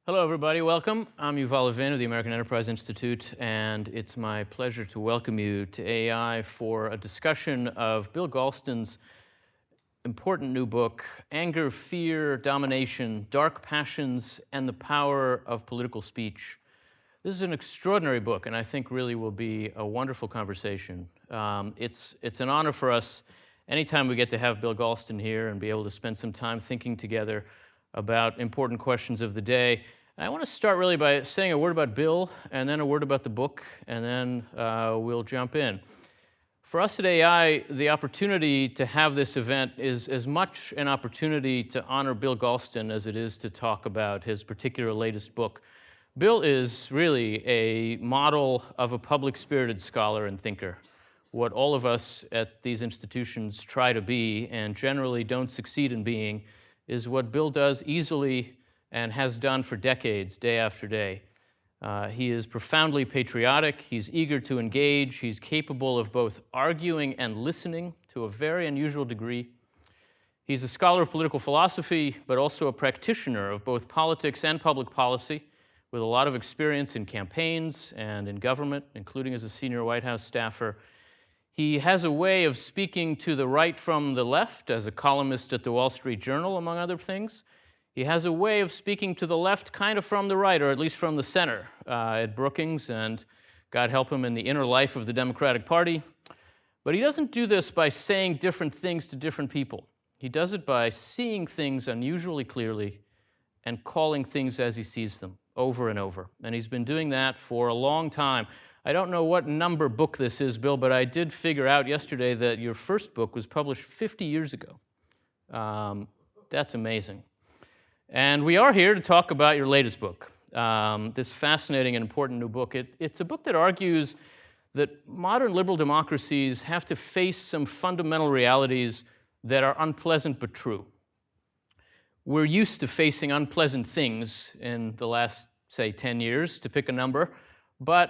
Hello, everybody. Welcome. I'm Yuval Levin of the American Enterprise Institute, and it's my pleasure to welcome you to AI for a discussion of Bill Galston's important new book, Anger, Fear, Domination, Dark Passions, and the Power of Political Speech. This is an extraordinary book, and I think really will be a wonderful conversation. It's an honor for us anytime we get to have Bill Galston here and be able to spend some time thinking together about important questions of the day. And I want to start really by saying a word about Bill, and then a word about the book, and then we'll jump in. For us at AI, the opportunity to have this event is as much an opportunity to honor Bill Galston as it is to talk about his particular latest book. Bill is really a model of a public-spirited scholar and thinker. What all of us at these institutions try to be and generally don't succeed in being is what Bill does easily and has done for decades, day after day. He is profoundly patriotic, he's eager to engage, he's capable of both arguing and listening to a very unusual degree. He's a scholar of political philosophy, but also a practitioner of both politics and public policy, with a lot of experience in campaigns and in government, including as a senior White House staffer. He has a way of speaking to the right from the left as a columnist at the Wall Street Journal, among other things. He has a way of speaking to the left kind of from the right, or at least from the center at Brookings, and God help him in the inner life of the Democratic Party. But he doesn't do this by saying different things to different people. He does it by seeing things unusually clearly and calling things as he sees them over and over. And he's been doing that for a long time. I don't know what number book this is, Bill, but I did figure out yesterday that your first book was published 50 years ago. That's amazing. And we are here to talk about your latest book, this fascinating and important new book. It's a book that argues that modern liberal democracies have to face some fundamental realities that are unpleasant but true. We're used to facing unpleasant things in the last, say, 10 years, to pick a number, but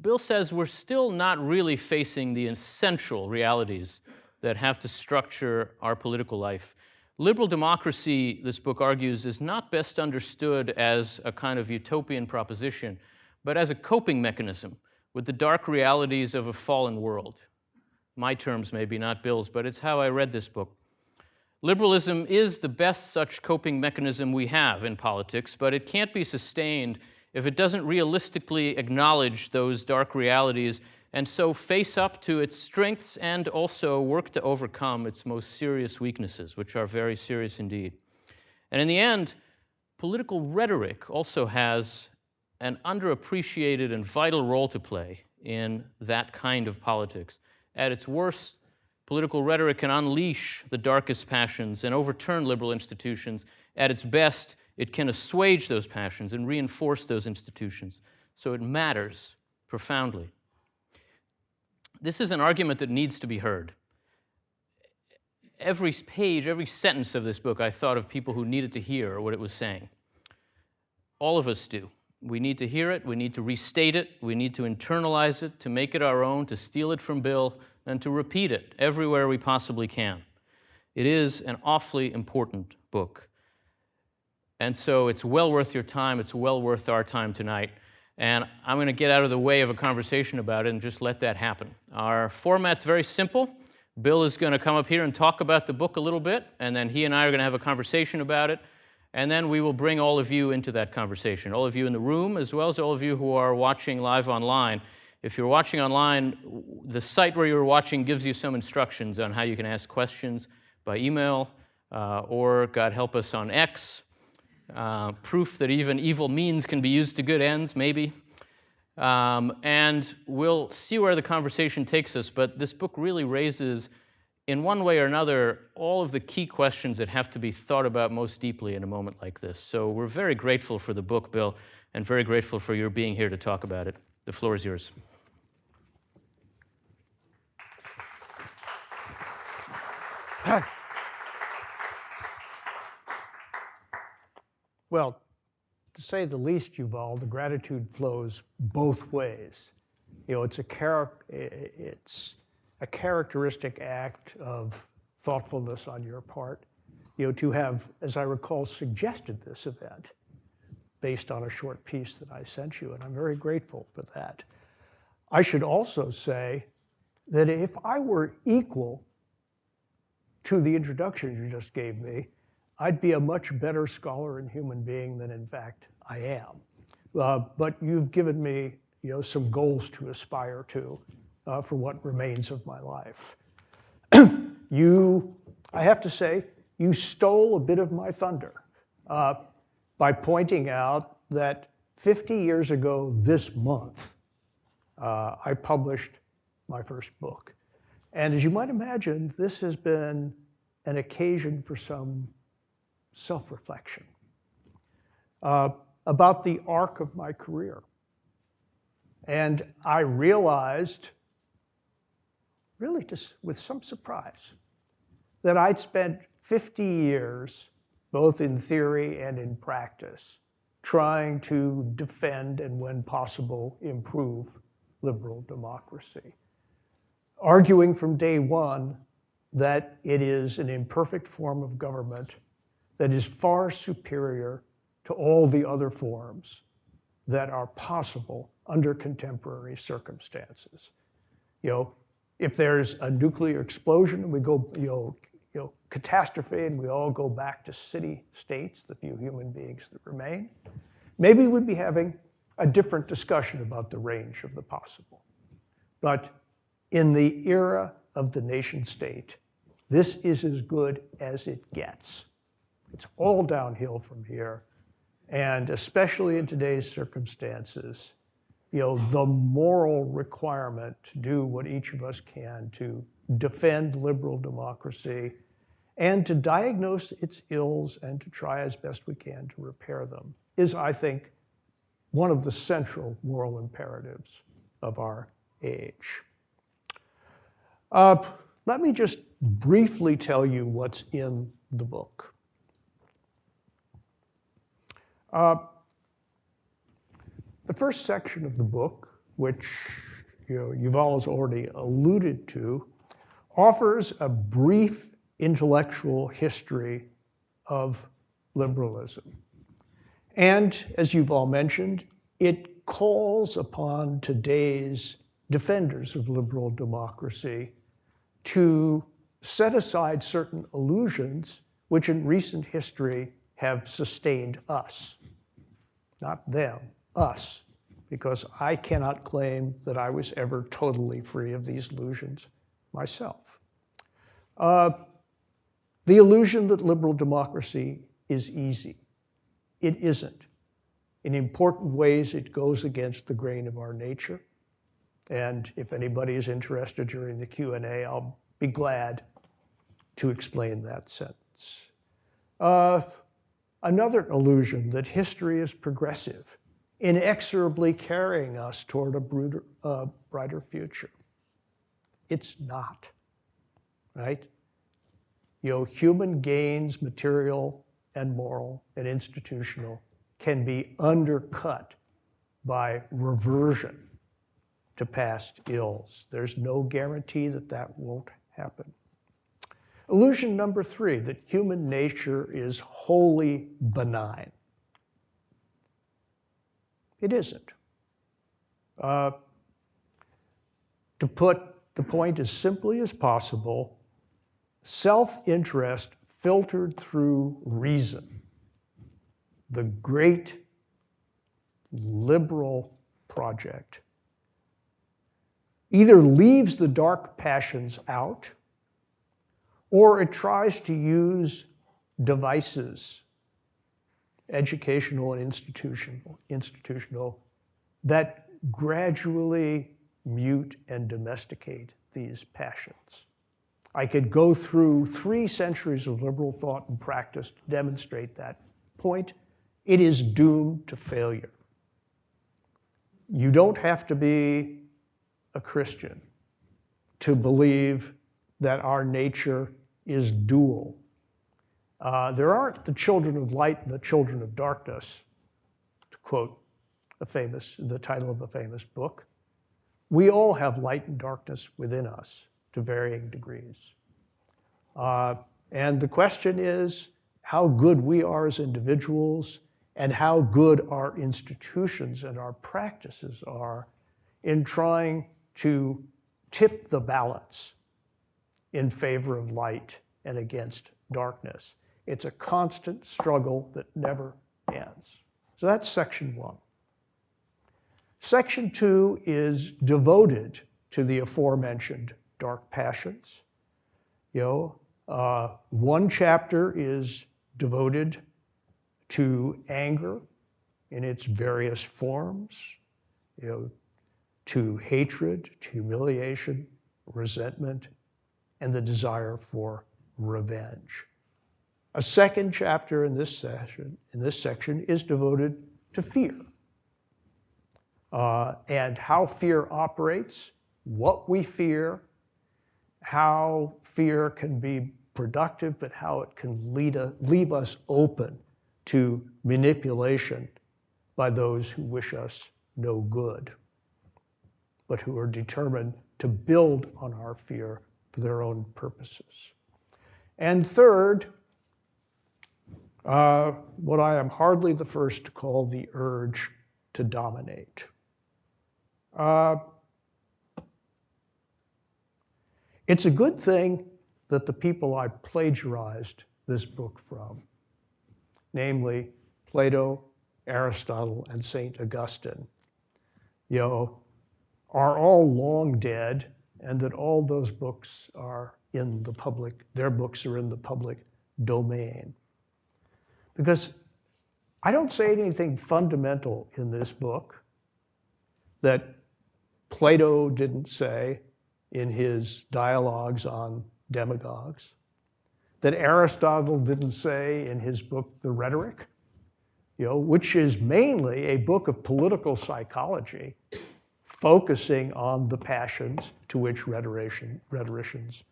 Bill says we're still not really facing the essential realities that have to structure our political life. Liberal democracy, this book argues, is not best understood as a kind of utopian proposition, but as a coping mechanism with the dark realities of a fallen world. My terms maybe, not Bill's, but it's how I read this book. Liberalism is the best such coping mechanism we have in politics, but it can't be sustained if it doesn't realistically acknowledge those dark realities and so face up to its strengths and also work to overcome its most serious weaknesses, which are very serious indeed. And in the end, political rhetoric also has an underappreciated and vital role to play in that kind of politics. At its worst, political rhetoric can unleash the darkest passions and overturn liberal institutions. At its best, it can assuage those passions and reinforce those institutions. So it matters profoundly. This is an argument that needs to be heard. Every page, every sentence of this book, I thought of people who needed to hear what it was saying. All of us do. We need to hear it, we need to restate it, we need to internalize it, to make it our own, to steal it from Bill, and to repeat it everywhere we possibly can. It is an awfully important book. And so it's well worth your time, it's well worth our time tonight. And I'm going to get out of the way of a conversation about it and just let that happen. Our format's very simple. Bill is going to come up here and talk about the book a little bit, and then he and I are going to have a conversation about it, and then we will bring all of you into that conversation, all of you in the room, as well as all of you who are watching live online. If you're watching online, the site where you're watching gives you some instructions on how you can ask questions by email, or, God help us, on X. Proof that even evil means can be used to good ends, maybe. And we'll see where the conversation takes us, but this book really raises, in one way or another, all of the key questions that have to be thought about most deeply in a moment like this. So we're very grateful for the book, Bill, and very grateful for your being here to talk about it. The floor is yours. Well, to say the least, Yuval, the gratitude flows both ways. You know, it's a characteristic act of thoughtfulness on your part, you know, to have, as I recall, suggested this event based on a short piece that I sent you, and I'm very grateful for that. I should also say that if I were equal to the introduction you just gave me, I'd be a much better scholar and human being than in fact I am. But you've given me some goals to aspire to for what remains of my life. I have to say, you stole a bit of my thunder by pointing out that 50 years ago this month, I published my first book. And as you might imagine, this has been an occasion for some self-reflection about the arc of my career. And I realized, really just with some surprise, that I'd spent 50 years, both in theory and in practice, trying to defend and, when possible, improve liberal democracy, arguing from day one that it is an imperfect form of government that is far superior to all the other forms that are possible under contemporary circumstances. If there's a nuclear explosion and we go, catastrophe, and we all go back to city-states, the few human beings that remain, maybe we'd be having a different discussion about the range of the possible. But in the era of the nation-state, this is as good as it gets. It's all downhill from here. And especially in today's circumstances, the moral requirement to do what each of us can to defend liberal democracy and to diagnose its ills and to try as best we can to repair them is, I think, one of the central moral imperatives of our age. Let me just briefly tell you what's in the book. The first section of the book, which Yuval has already alluded to, offers a brief intellectual history of liberalism. And as Yuval mentioned, it calls upon today's defenders of liberal democracy to set aside certain illusions which in recent history have sustained us. Not them, us, because I cannot claim that I was ever totally free of these illusions myself. The illusion that liberal democracy is easy. It isn't. In important ways, it goes against the grain of our nature. And if anybody is interested during the Q&A, I'll be glad to explain that sentence. Another illusion that history is progressive, inexorably carrying us toward a brighter future. It's not, right? Human gains, material and moral and institutional, can be undercut by reversion to past ills. There's no guarantee that that won't happen. Illusion number 3, that human nature is wholly benign. It isn't. To put the point as simply as possible, self-interest filtered through reason, the great liberal project, either leaves the dark passions out, or it tries to use devices, educational and institutional, that gradually mute and domesticate these passions. I could go through 3 centuries of liberal thought and practice to demonstrate that point. It is doomed to failure. You don't have to be a Christian to believe that our nature is dual. There aren't the children of light and the children of darkness, to quote the title of a famous book. We all have light and darkness within us to varying degrees. And the question is how good we are as individuals and how good our institutions and our practices are in trying to tip the balance in favor of light and against darkness. It's a constant struggle that never ends. So that's section 1. Section 2 is devoted to the aforementioned dark passions. One chapter is devoted to anger in its various forms, to hatred, to humiliation, resentment, and the desire for revenge. A second chapter in this section is devoted to fear, and how fear operates, what we fear, how fear can be productive, but how it can leave us open to manipulation by those who wish us no good, but who are determined to build on our fear for their own purposes. And third, what I am hardly the first to call the urge to dominate. It's a good thing that the people I plagiarized this book from, namely Plato, Aristotle, and St. Augustine, are all long dead, and that all those books are in the public, their books are in the public domain. Because I don't say anything fundamental in this book that Plato didn't say in his dialogues on demagogues, that Aristotle didn't say in his book, The Rhetoric, which is mainly a book of political psychology, focusing on the passions to which rhetoricians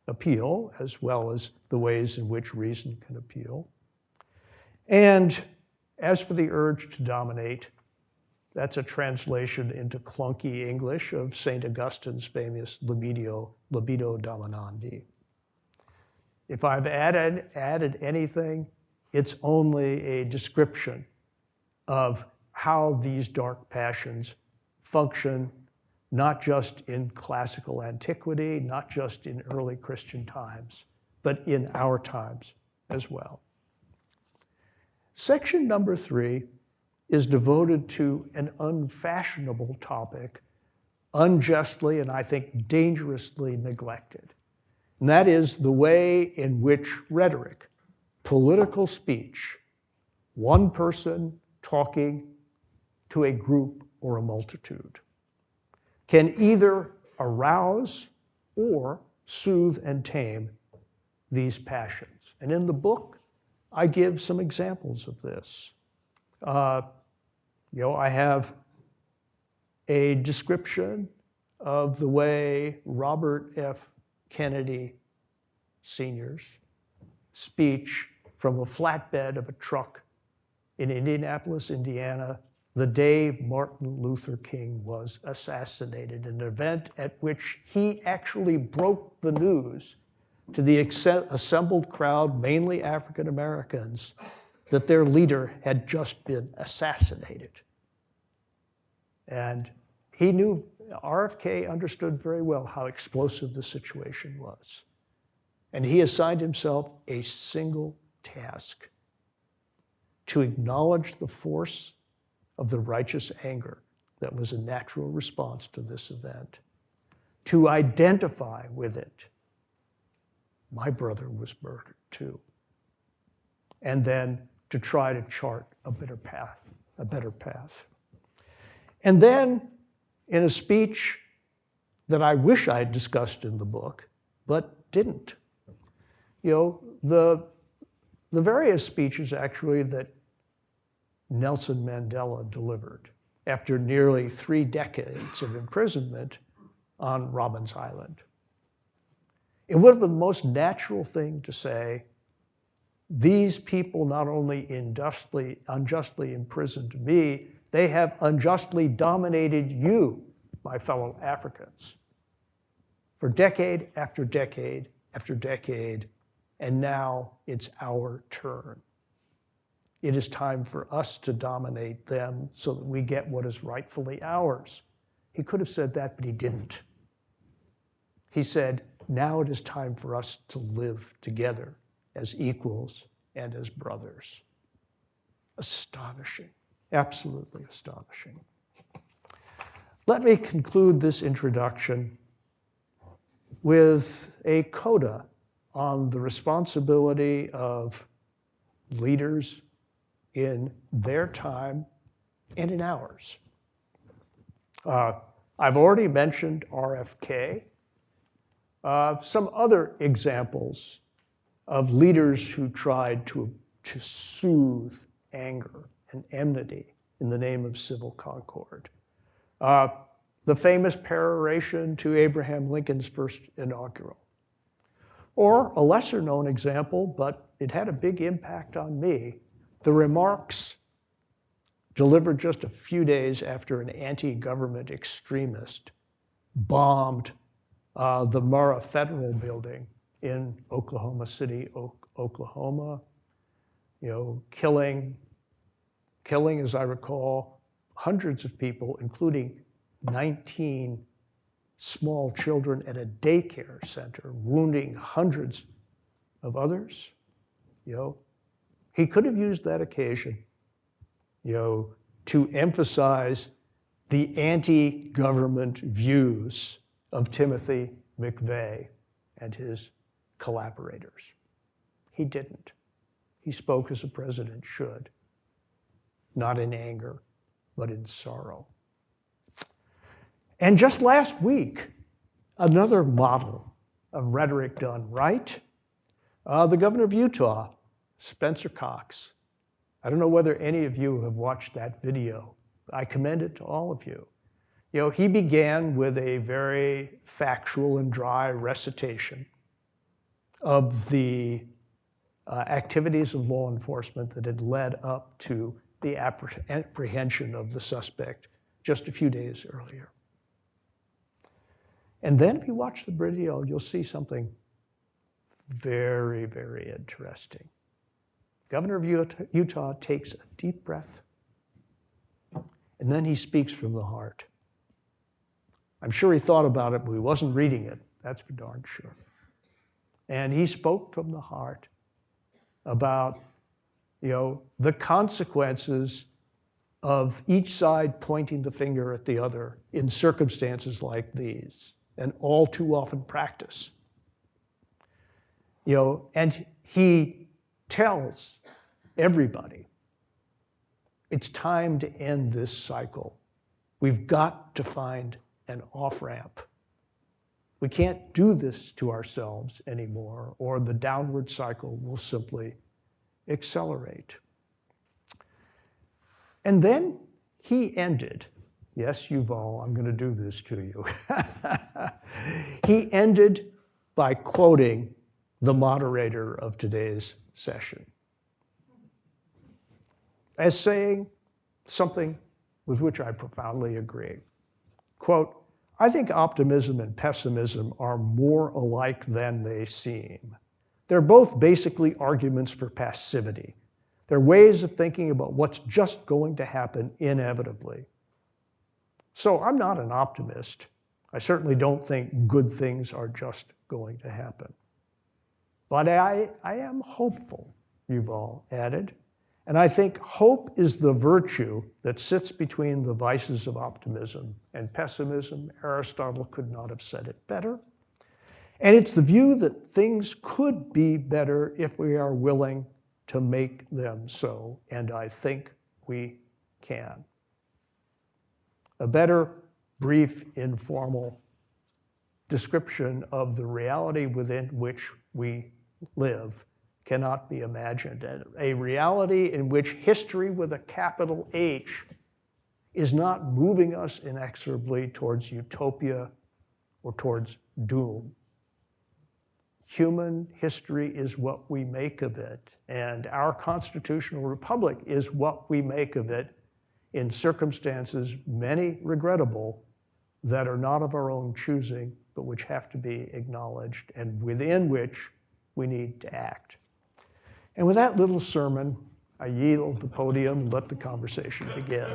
appeal, as well as the ways in which reason can appeal. And as for the urge to dominate, that's a translation into clunky English of St. Augustine's famous libido dominandi. If I've added anything, it's only a description of how these dark passions function, not just in classical antiquity, not just in early Christian times, but in our times as well. Section number 3 is devoted to an unfashionable topic, unjustly and I think dangerously neglected. And that is the way in which rhetoric, political speech, one person talking to a group or a multitude, can either arouse or soothe and tame these passions. And in the book, I give some examples of this. I have a description of the way Robert F. Kennedy Sr.'s speech from a flatbed of a truck in Indianapolis, Indiana, the day Martin Luther King was assassinated, an event at which he actually broke the news to the assembled crowd, mainly African Americans, that their leader had just been assassinated. And he knew, RFK understood very well how explosive the situation was. And he assigned himself a single task: to acknowledge the force of the righteous anger that was a natural response to this event, to identify with it. My brother was murdered too. And then to try to chart a better path. And then in a speech that I wish I had discussed in the book, but didn't, the various speeches actually that Nelson Mandela delivered after nearly 3 decades of imprisonment on Robben Island. It would have been the most natural thing to say, these people not only unjustly imprisoned me, they have unjustly dominated you, my fellow Africans, for decade after decade after decade, and now it's our turn. It is time for us to dominate them so that we get what is rightfully ours. He could have said that, but he didn't. He said, now it is time for us to live together as equals and as brothers. Astonishing, absolutely astonishing. Let me conclude this introduction with a coda on the responsibility of leaders in their time and in ours. I've already mentioned RFK. Some other examples of leaders who tried to soothe anger and enmity in the name of civil concord. The famous peroration to Abraham Lincoln's first inaugural. Or a lesser known example, but it had a big impact on me, the remarks delivered just a few days after an anti-government extremist bombed the Murrah Federal Building in Oklahoma City, Oklahoma, killing, as I recall, hundreds of people, including 19 small children at a daycare center, wounding hundreds of others. He could have used that occasion, to emphasize the anti-government views of Timothy McVeigh and his collaborators. He didn't. He spoke as a president should, not in anger, but in sorrow. And just last week, another model of rhetoric done right, the governor of Utah, Spencer Cox. I don't know whether any of you have watched that video. I commend it to all of you. He began with a very factual and dry recitation of the activities of law enforcement that had led up to the apprehension of the suspect just a few days earlier. And then if you watch the video, you'll see something very, very interesting. Governor of Utah takes a deep breath, and then he speaks from the heart. I'm sure he thought about it, but he wasn't reading it. That's for darn sure. And he spoke from the heart about, the consequences of each side pointing the finger at the other in circumstances like these, and all too often practice. And he tells everybody, it's time to end this cycle. We've got to find an off-ramp. We can't do this to ourselves anymore, or the downward cycle will simply accelerate. And then he ended, yes, Yuval, I'm going to do this to you. He ended by quoting the moderator of today's session as saying something with which I profoundly agree. Quote, I think optimism and pessimism are more alike than they seem. They're both basically arguments for passivity. They're ways of thinking about what's just going to happen inevitably. So I'm not an optimist. I certainly don't think good things are just going to happen. But I am hopeful, Yuval added. And I think hope is the virtue that sits between the vices of optimism and pessimism. Aristotle could not have said it better. And it's the view that things could be better if we are willing to make them so, and I think we can. A better, brief, informal description of the reality within which we live cannot be imagined. A reality in which history with a capital H is not moving us inexorably towards utopia or towards doom. Human history is what we make of it, and our constitutional republic is what we make of it in circumstances, many regrettable, that are not of our own choosing, but which have to be acknowledged and within which we need to act. And with that little sermon, I yield the podium and let the conversation begin.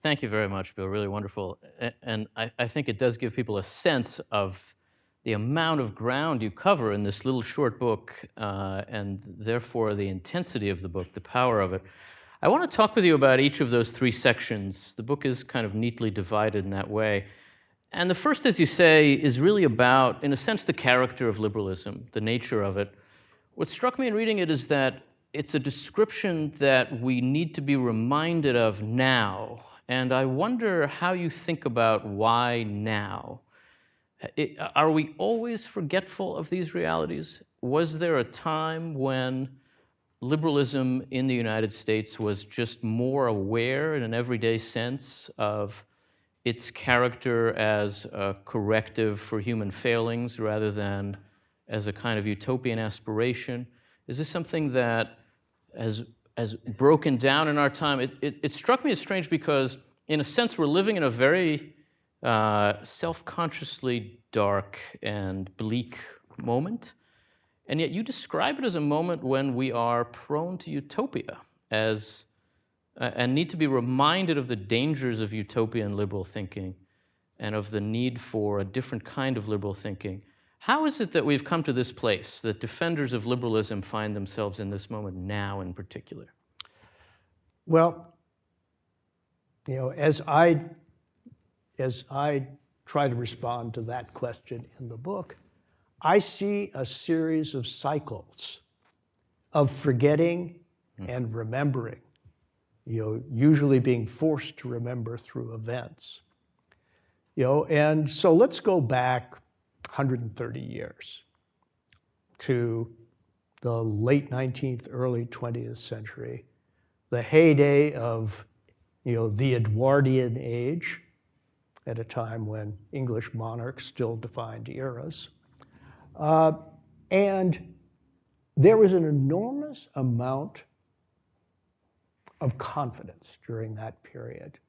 Thank you very much, Bill. Really wonderful. And I think it does give people a sense of the amount of ground you cover in this little short book, and therefore the intensity of the book, the power of it. I want to talk with you about each of those three sections. The book is kind of neatly divided in that way. And the first, as you say, is really about, in a sense, the character of liberalism, the nature of it. What struck me in reading it is that it's a description that we need to be reminded of now. And I wonder how you think about why now. Are we always forgetful of these realities? Was there a time when liberalism in the United States was just more aware in an everyday sense of its character as a corrective for human failings rather than as a kind of utopian aspiration? Is this something that has broken down in our time? It struck me as strange because, in a sense, we're living in a very self-consciously dark and bleak moment. And yet you describe it as a moment when we are prone to utopia and need to be reminded of the dangers of utopian liberal thinking and of the need for a different kind of liberal thinking. How is it that we've come to this place, that defenders of liberalism find themselves in this moment now in particular? Well, as I try to respond to that question in the book, I see a series of cycles of forgetting and remembering, usually being forced to remember through events. And so let's go back 130 years to the late 19th, early 20th century, the heyday of, the Edwardian age, at a time when English monarchs still defined eras. And there was an enormous amount of confidence during that period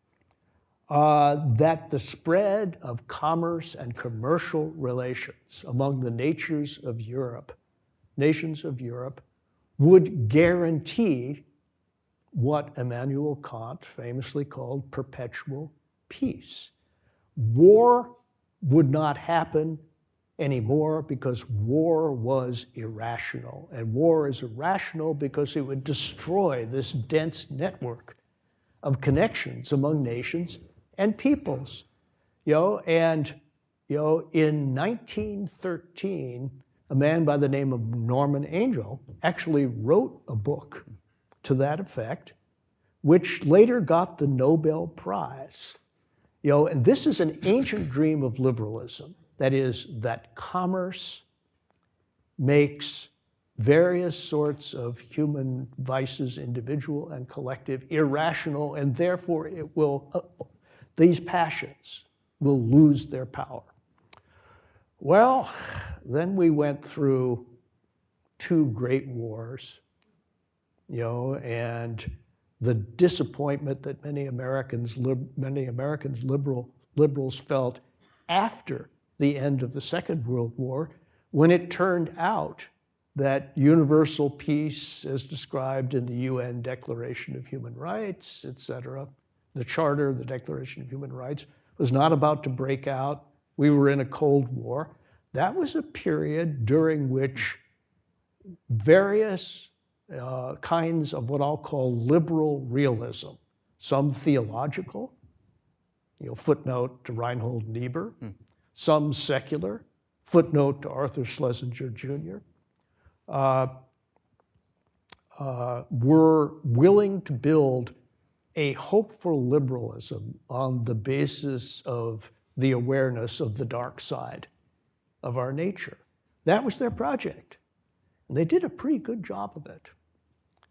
that the spread of commerce and commercial relations among the nations of Europe would guarantee what Immanuel Kant famously called perpetual peace. War would not happen anymore because war was irrational. And war is irrational because it would destroy this dense network of connections among nations and peoples. In 1913, a man by the name of Norman Angell actually wrote a book to that effect, which later got the Nobel Prize. And this is an ancient dream of liberalism. That is, that commerce makes various sorts of human vices, individual and collective, irrational, and therefore these passions will lose their power. Well, then we went through two great wars, and the disappointment that many Americans liberals felt after the end of the Second World War, when it turned out that universal peace, as described in the UN Declaration of Human Rights, etc., the Charter, the Declaration of Human Rights, was not about to break out. We were in a Cold War. That was a period during which various kinds of what I'll call liberal realism, some theological, footnote to Reinhold Niebuhr, some secular, footnote to Arthur Schlesinger Jr., were willing to build a hopeful liberalism on the basis of the awareness of the dark side of our nature. That was their project. And they did a pretty good job of it.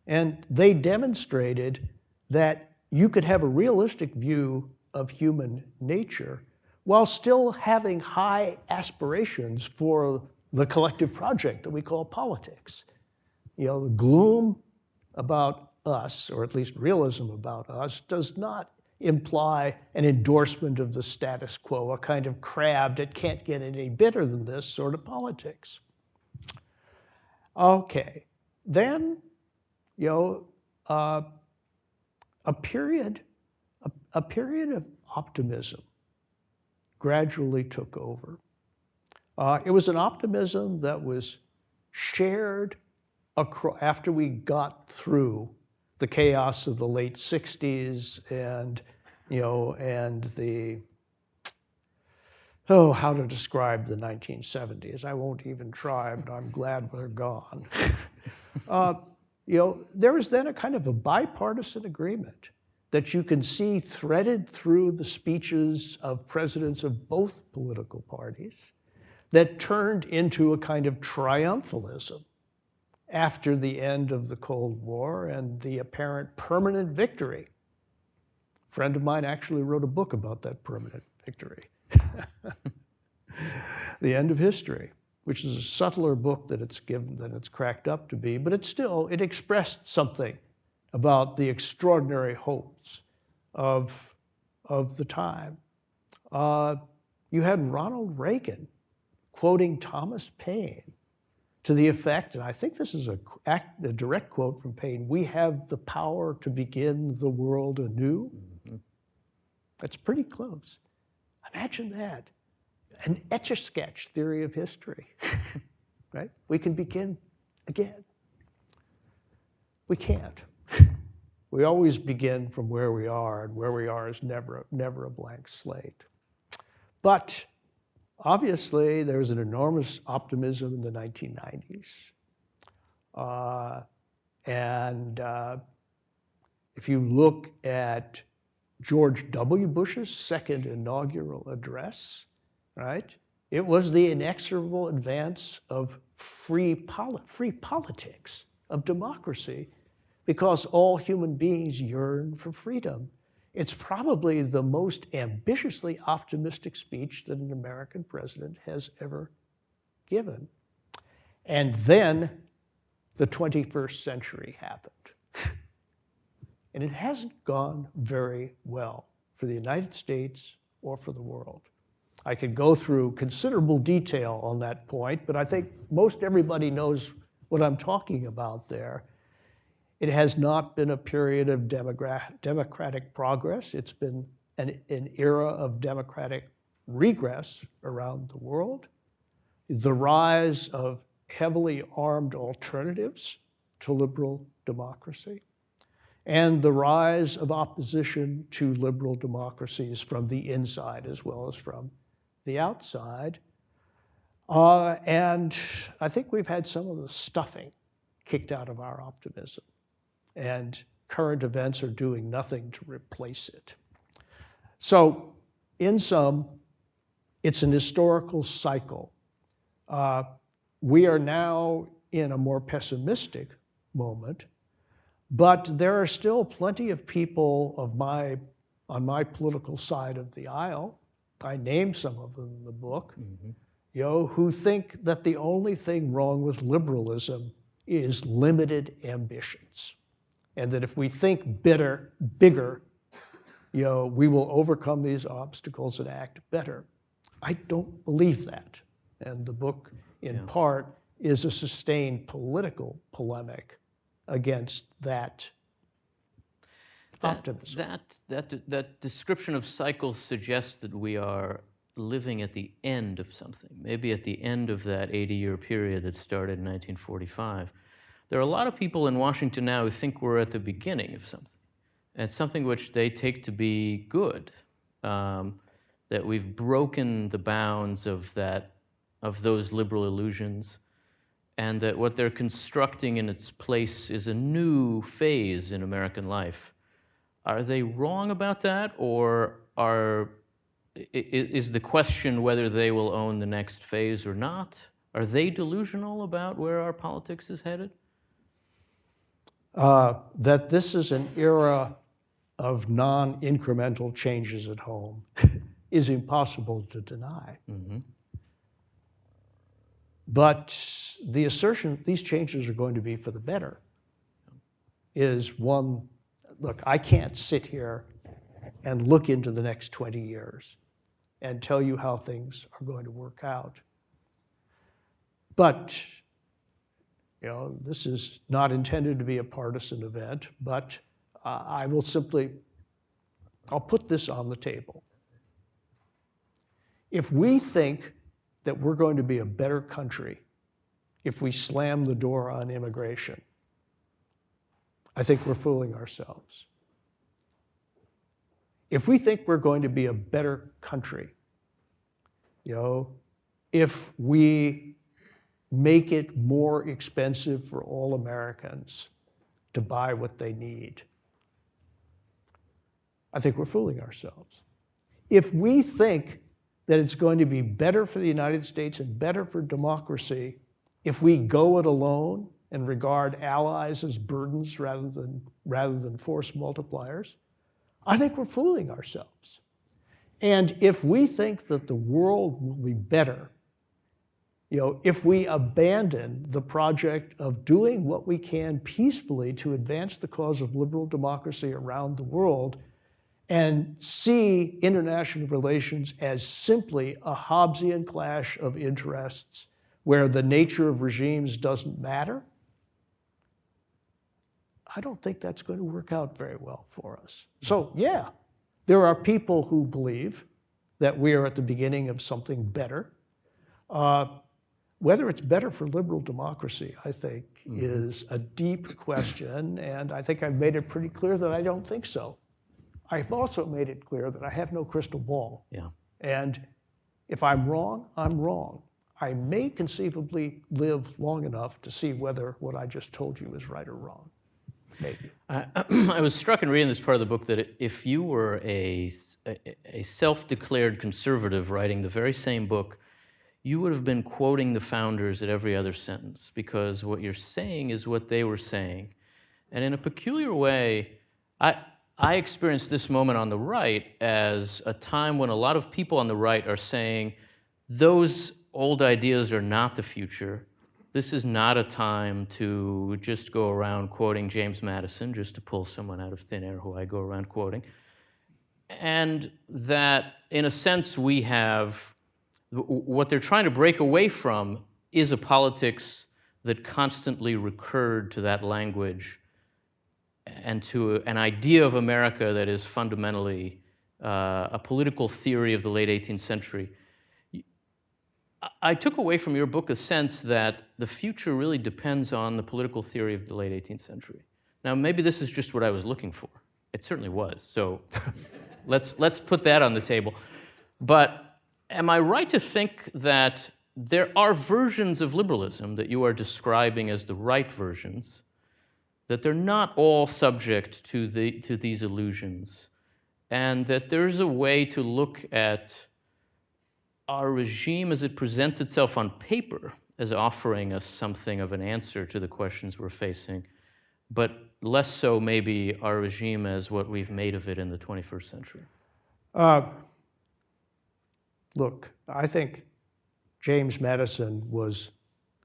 And they demonstrated that you could have a realistic view of human nature while still having high aspirations for the collective project that we call politics. The gloom about us, or at least realism about us, does not imply an endorsement of the status quo, a kind of crab that can't get any better than this sort of politics. Okay, then, a period of optimism gradually took over. It was an optimism that was shared after we got through the chaos of the late 60s and how to describe the 1970s. I won't even try, but I'm glad they're gone. There was then a kind of a bipartisan agreement that you can see threaded through the speeches of presidents of both political parties that turned into a kind of triumphalism after the end of the Cold War and the apparent permanent victory. A friend of mine actually wrote a book about that permanent victory. The End of History, which is a subtler book than it's cracked up to be, but it expressed something about the extraordinary hopes of the time. You had Ronald Reagan quoting Thomas Paine to the effect, and I think this is a direct quote from Paine, "We have the power to begin the world anew." Mm-hmm. That's pretty close. Imagine that. An Etch-a-Sketch theory of history, right? We can begin again. We can't. We always begin from where we are, and where we are is never a blank slate. But obviously, there's an enormous optimism in the 1990s. If you look at George W. Bush's second inaugural address, right, it was the inexorable advance of free politics, of democracy, because all human beings yearn for freedom. It's probably the most ambitiously optimistic speech that an American president has ever given. And then the 21st century happened. And it hasn't gone very well for the United States or for the world. I could go through considerable detail on that point, but I think most everybody knows what I'm talking about there. It has not been a period of democratic progress. It's been an era of democratic regress around the world. The rise of heavily armed alternatives to liberal democracy, and the rise of opposition to liberal democracies from the inside as well as from the outside. And I think we've had some of the stuffing kicked out of our optimism. And current events are doing nothing to replace it. So, in sum, it's an historical cycle. We are now in a more pessimistic moment, but there are still plenty of people on my political side of the aisle, I name some of them in the book, who think that the only thing wrong with liberalism is limited ambitions. And that if we think bigger, we will overcome these obstacles and act better. I don't believe that. And the book, in part, is a sustained political polemic against that optimism. That description of cycles suggests that we are living at the end of something, maybe at the end of that 80-year period that started in 1945. There are a lot of people in Washington now who think we're at the beginning of something, and something which they take to be good, that we've broken the bounds of those liberal illusions, and that what they're constructing in its place is a new phase in American life. Are they wrong about that, or is the question whether they will own the next phase or not? Are they delusional about where our politics is headed? That this is an era of non-incremental changes at home is impossible to deny. Mm-hmm. But the assertion these changes are going to be for the better is one, look, I can't sit here and look into the next 20 years and tell you how things are going to work out. But, this is not intended to be a partisan event, but I'll put this on the table. If we think that we're going to be a better country if we slam the door on immigration, I think we're fooling ourselves. If we think we're going to be a better country, if we make it more expensive for all Americans to buy what they need, I think we're fooling ourselves. If we think that it's going to be better for the United States and better for democracy if we go it alone and regard allies as burdens rather than force multipliers, I think we're fooling ourselves. And if we think that the world will be better, if we abandon the project of doing what we can peacefully to advance the cause of liberal democracy around the world and see international relations as simply a Hobbesian clash of interests where the nature of regimes doesn't matter, I don't think that's going to work out very well for us. So yeah, there are people who believe that we are at the beginning of something better. Whether it's better for liberal democracy, I think, is a deep question, and I think I've made it pretty clear that I don't think so. I've also made it clear that I have no crystal ball. Yeah. And if I'm wrong, I'm wrong. I may conceivably live long enough to see whether what I just told you is right or wrong. Maybe. I was struck in reading this part of the book that if you were a self-declared conservative writing the very same book, you would have been quoting the founders at every other sentence, because what you're saying is what they were saying. And in a peculiar way, I experienced this moment on the right as a time when a lot of people on the right are saying, those old ideas are not the future. This is not a time to just go around quoting James Madison, just to pull someone out of thin air who I go around quoting. And that, in a sense, we have, what they're trying to break away from is a politics that constantly recurred to that language and to an idea of America that is fundamentally a political theory of the late 18th century. I took away from your book a sense that the future really depends on the political theory of the late 18th century. Now, maybe this is just what I was looking for. It certainly was. So let's put that on the table. But am I right to think that there are versions of liberalism that you are describing as the right versions, that they're not all subject to these illusions, and that there's a way to look at our regime as it presents itself on paper as offering us something of an answer to the questions we're facing, but less so maybe our regime as what we've made of it in the 21st century? Look, I think James Madison was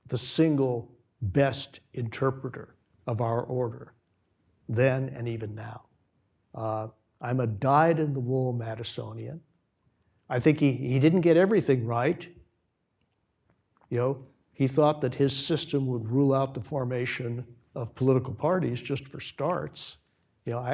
the single best interpreter of our order then and even now. I'm a dyed-in-the-wool Madisonian. I think he didn't get everything right. He thought that his system would rule out the formation of political parties just for starts. I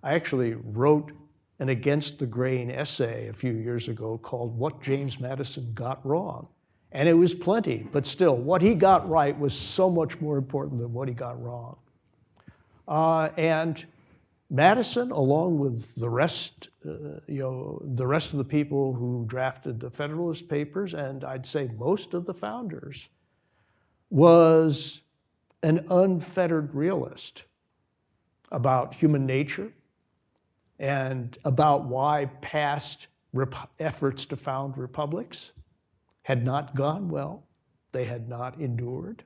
actually wrote an against the grain essay a few years ago called What James Madison Got Wrong. And it was plenty, but still, what he got right was so much more important than what he got wrong. And Madison, along with the rest of the people who drafted the Federalist Papers, and I'd say most of the founders, was an unfettered realist about human nature and about why past efforts to found republics had not gone well. They had not endured.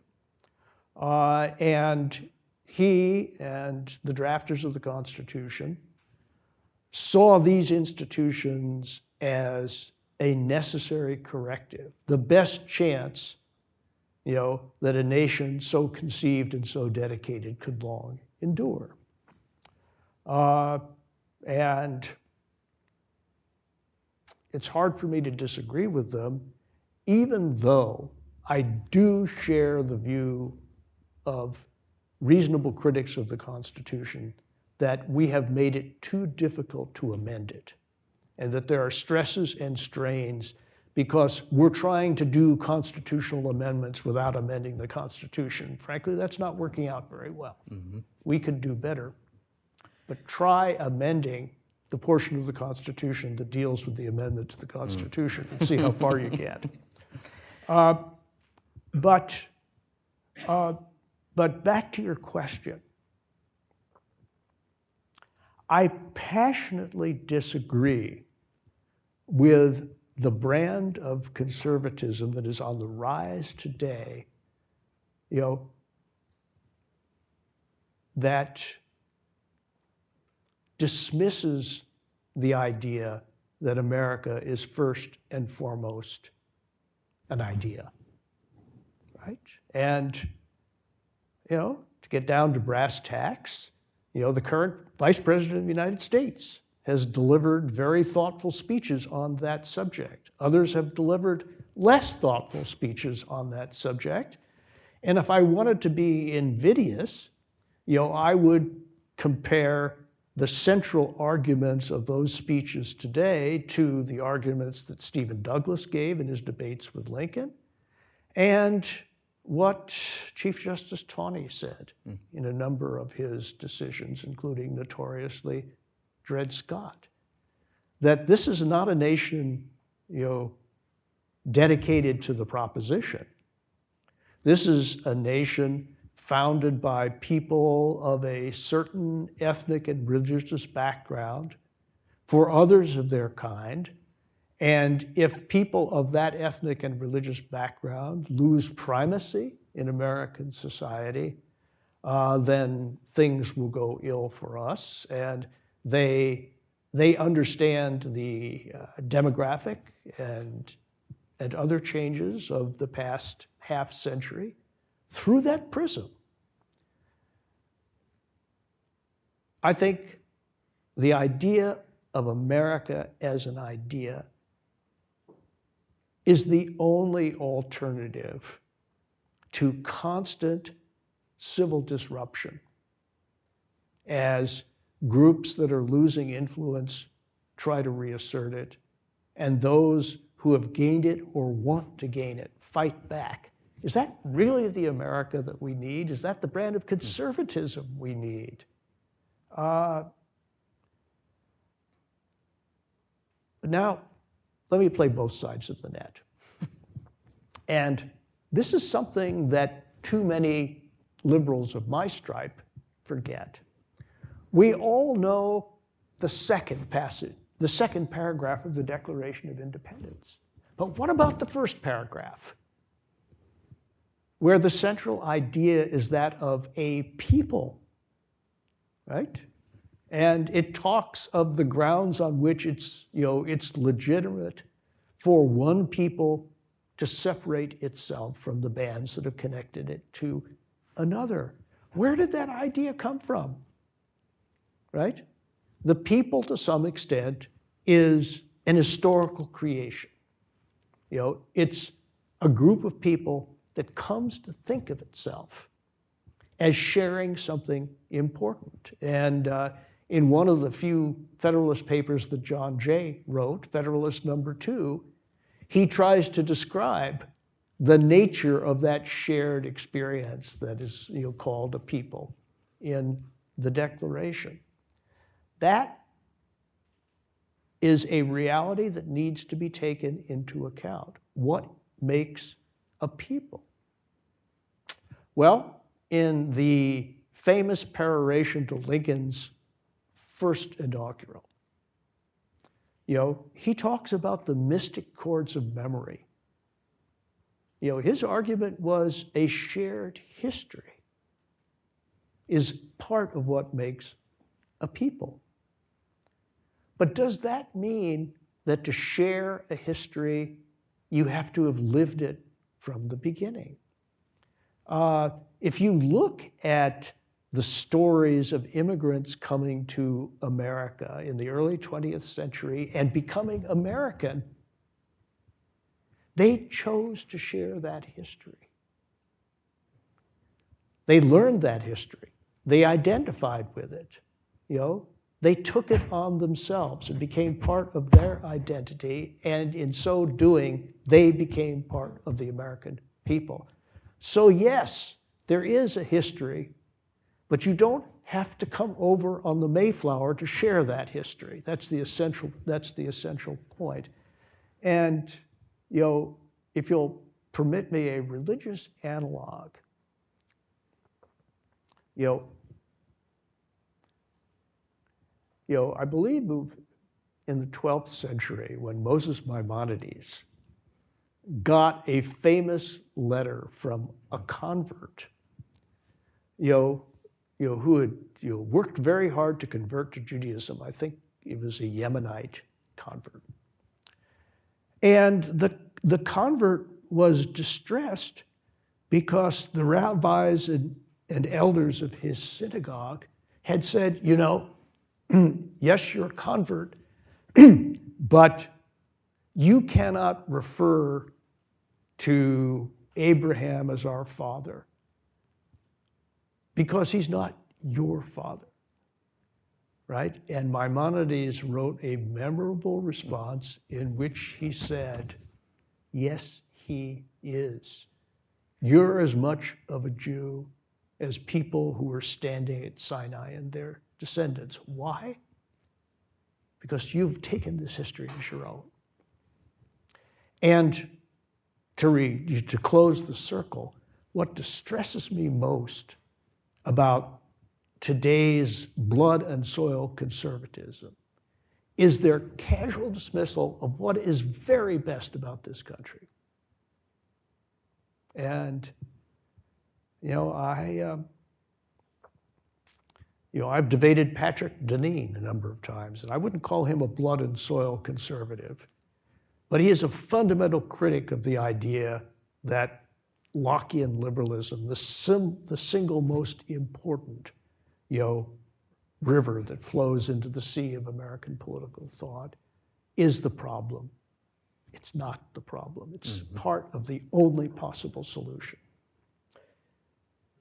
And he and the drafters of the Constitution saw these institutions as a necessary corrective, the best chance, that a nation so conceived and so dedicated could long endure. And it's hard for me to disagree with them, even though I do share the view of reasonable critics of the Constitution that we have made it too difficult to amend it, and that there are stresses and strains because we're trying to do constitutional amendments without amending the Constitution. Frankly, that's not working out very well. Mm-hmm. We could do better, but try amending the portion of the Constitution that deals with the amendment to the Constitution and see how far you get. But back to your question. I passionately disagree with the brand of conservatism that is on the rise today, that dismisses the idea that America is first and foremost an idea, right? And, to get down to brass tacks, the current Vice President of the United States has delivered very thoughtful speeches on that subject. Others have delivered less thoughtful speeches on that subject. And if I wanted to be invidious, I would compare the central arguments of those speeches today to the arguments that Stephen Douglas gave in his debates with Lincoln, and what Chief Justice Taney said in a number of his decisions, including notoriously Dred Scott, that this is not a nation, dedicated to the proposition. This is a nation founded by people of a certain ethnic and religious background for others of their kind. And if people of that ethnic and religious background lose primacy in American society, then things will go ill for us. And they understand the demographic and other changes of the past half century through that prism. I think the idea of America as an idea is the only alternative to constant civil disruption as groups that are losing influence try to reassert it, and those who have gained it or want to gain it fight back. Is that really the America that we need? Is that the brand of conservatism we need? Now, let me play both sides of the net. And this is something that too many liberals of my stripe forget. We all know the second passage, the second paragraph of the Declaration of Independence. But what about the first paragraph, where the central idea is that of a people, right? And it talks of the grounds on which it's legitimate for one people to separate itself from the bands that have connected it to another. Where did that idea come from? Right? The people, to some extent, is an historical creation. It's a group of people that comes to think of itself as sharing something important. And in one of the few Federalist papers that John Jay wrote, Federalist number 2, he tries to describe the nature of that shared experience that is called a people in the Declaration. That is a reality that needs to be taken into account. What makes a people? Well, in the famous peroration to Lincoln's first inaugural, he talks about the mystic chords of memory. His argument was a shared history is part of what makes a people. But does that mean that to share a history, you have to have lived it from the beginning? If you look at the stories of immigrants coming to America in the early 20th century and becoming American, they chose to share that history. They learned that history. They identified with it. They took it on themselves and became part of their identity, and in so doing, they became part of the American people. So yes, there is a history, but you don't have to come over on the Mayflower to share that history. That's the essential point. And if you'll permit me a religious analog, I believe in the 12th century when Moses Maimonides got a famous letter from a convert, who had worked very hard to convert to Judaism. I think he was a Yemenite convert. And the convert was distressed because the rabbis and elders of his synagogue had said, yes, you're a convert, but you cannot refer to Abraham as our father because he's not your father, right? And Maimonides wrote a memorable response in which he said, yes, he is. You're as much of a Jew as people who were standing at Sinai and their descendants. Why? Because you've taken this history as your own. And to close the circle, what distresses me most about today's blood and soil conservatism is their casual dismissal of what is very best about this country. And I've debated Patrick Deneen a number of times, and I wouldn't call him a blood and soil conservative, but he is a fundamental critic of the idea that Lockean liberalism, the single most important, river that flows into the sea of American political thought, is the problem. It's not the problem. It's part of the only possible solution.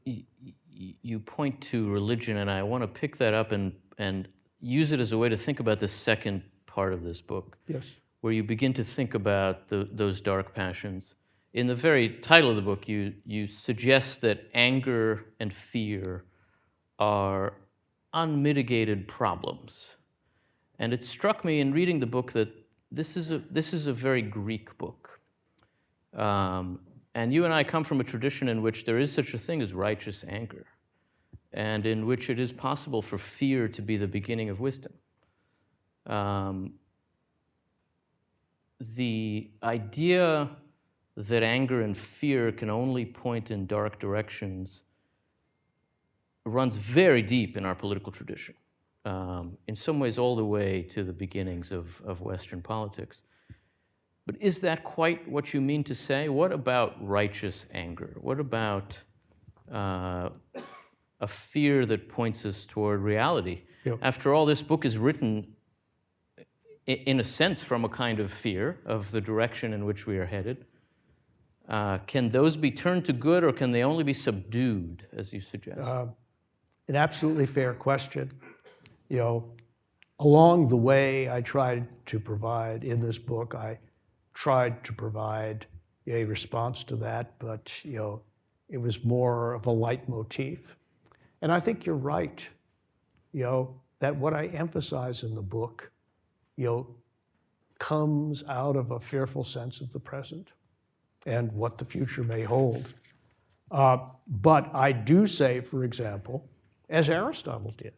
You point to religion, and I want to pick that up and use it as a way to think about the second part of this book. Yes. Where you begin to think about those dark passions. In the very title of the book, you suggest that anger and fear are unmitigated problems. And it struck me in reading the book that this is a very Greek book. And you and I come from a tradition in which there is such a thing as righteous anger, and in which it is possible for fear to be the beginning of wisdom. The idea that anger and fear can only point in dark directions runs very deep in our political tradition, in some ways all the way to the beginnings of Western politics. But is that quite what you mean to say? What about righteous anger? What about a fear that points us toward reality? Yep. After all, this book is written, in a sense, from a kind of fear of the direction in which we are headed. Can those be turned to good, or can they only be subdued, as you suggest? An absolutely fair question. Along the way, I tried to provide, in this book, I tried to provide a response to that, but it was more of a leitmotif. And I think you're right, that what I emphasize in the book, comes out of a fearful sense of the present and what the future may hold. But I do say, for example, as Aristotle did,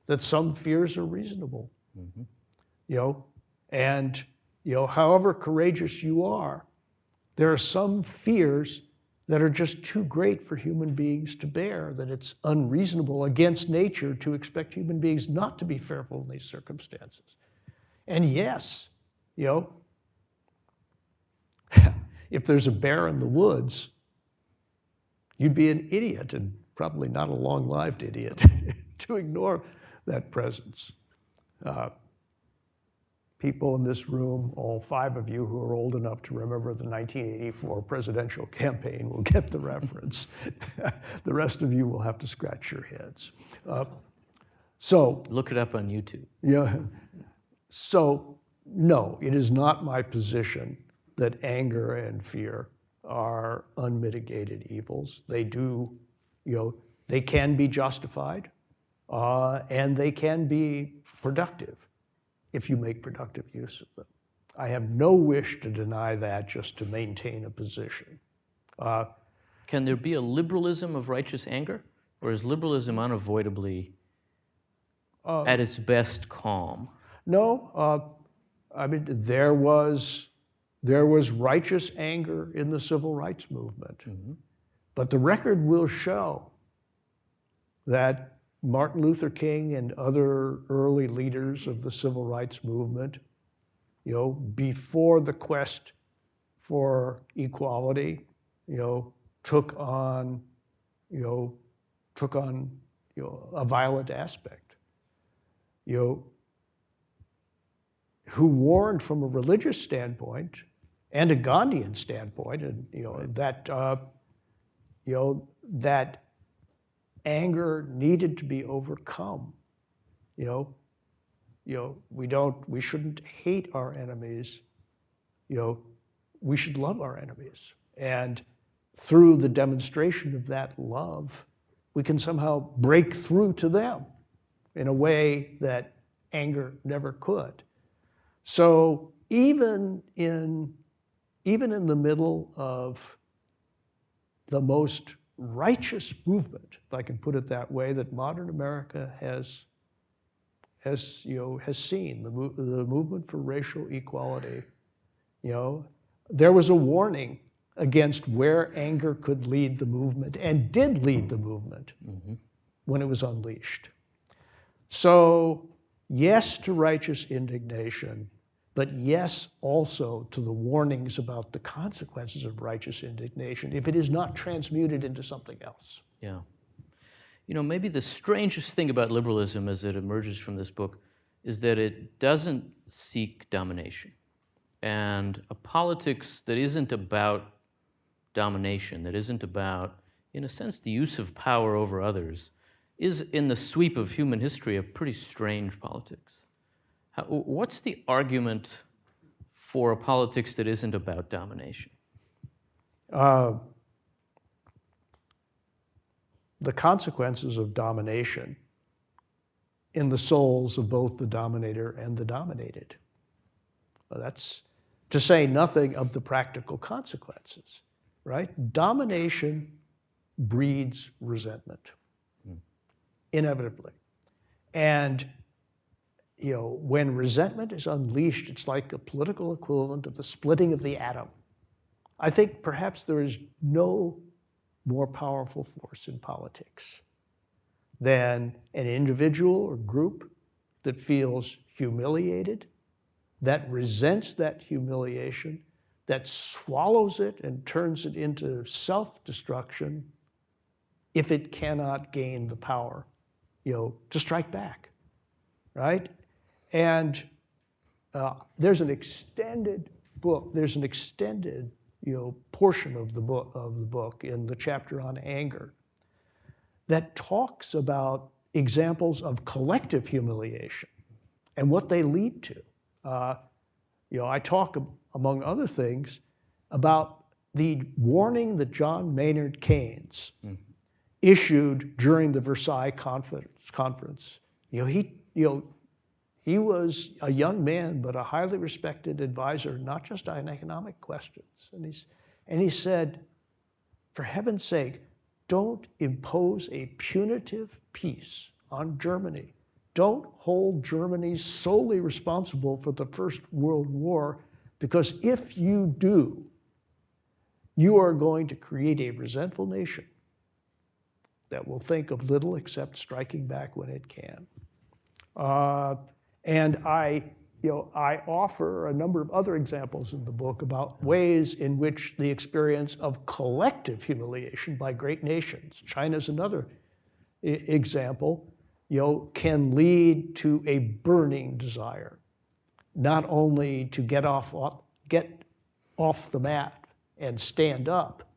that some fears are reasonable. And however courageous you are, there are some fears that are just too great for human beings to bear, that it's unreasonable against nature to expect human beings not to be fearful in these circumstances. And yes, if there's a bear in the woods, you'd be an idiot and probably not a long-lived idiot, to ignore that presence. People in this room, all 5 of you who are old enough to remember the 1984 presidential campaign will get the reference. The rest of you will have to scratch your heads. So look it up on YouTube. Yeah. So no, it is not my position that anger and fear are unmitigated evils. They do, they can be justified, and they can be productive if you make productive use of them. I have no wish to deny that just to maintain a position. Can there be a liberalism of righteous anger? Or is liberalism unavoidably, at its best, calm? No, I mean, there was righteous anger in the civil rights movement. Mm-hmm. But the record will show that Martin Luther King and other early leaders of the civil rights movement, before the quest for equality, took on a violent aspect, who warned from a religious standpoint and a Gandhian standpoint, and that anger needed to be overcome. We shouldn't hate our enemies. We should love our enemies. And through the demonstration of that love, we can somehow break through to them in a way that anger never could. So even in the middle of the most righteous movement, if I can put it that way, that modern America has seen, the movement for racial equality, there was a warning against where anger could lead the movement, and did lead the movement, mm-hmm. when it was unleashed. So yes to righteous indignation, but yes also to the warnings about the consequences of righteous indignation if it is not transmuted into something else. Yeah. Maybe the strangest thing about liberalism as it emerges from this book is that it doesn't seek domination. And a politics that isn't about domination, that isn't about, in a sense, the use of power over others, is, in the sweep of human history, a pretty strange politics. What's the argument for a politics that isn't about domination? The consequences of domination in the souls of both the dominator and the dominated. That's to say nothing of the practical consequences, right? Domination breeds resentment, inevitably. And when resentment is unleashed, it's like a political equivalent of the splitting of the atom. I think perhaps there is no more powerful force in politics than an individual or group that feels humiliated, that resents that humiliation, that swallows it and turns it into self-destruction if it cannot gain the power, to strike back, right? And there's an extended book. There's an extended, portion of the book in the chapter on anger that talks about examples of collective humiliation and what they lead to. I talk, among other things, about the warning that John Maynard Keynes issued during the Versailles conference. He was a young man, but a highly respected advisor, not just on economic questions. And he said, for heaven's sake, don't impose a punitive peace on Germany. Don't hold Germany solely responsible for the First World War, because if you do, you are going to create a resentful nation that will think of little except striking back when it can. And I I offer a number of other examples in the book about ways in which the experience of collective humiliation by great nations, China's another example, can lead to a burning desire, not only to get off the mat and stand up,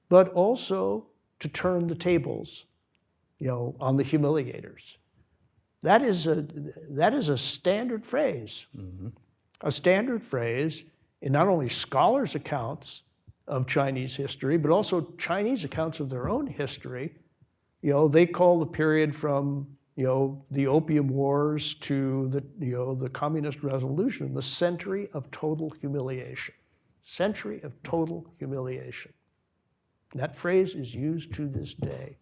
but also to turn the tables, on the humiliators. That is a standard phrase, a standard phrase in not only scholars' accounts of Chinese history, but also Chinese accounts of their own history. They call the period from the Opium Wars to the Communist Revolution the century of total humiliation. Century of total humiliation. That phrase is used to this day.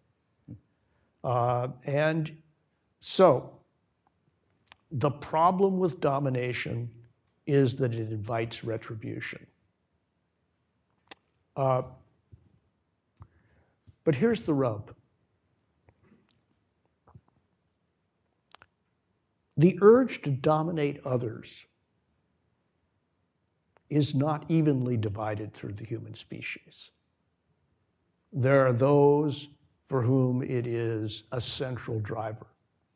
And so, the problem with domination is that it invites retribution. But here's the rub. The urge to dominate others is not evenly divided through the human species. There are those for whom it is a central driver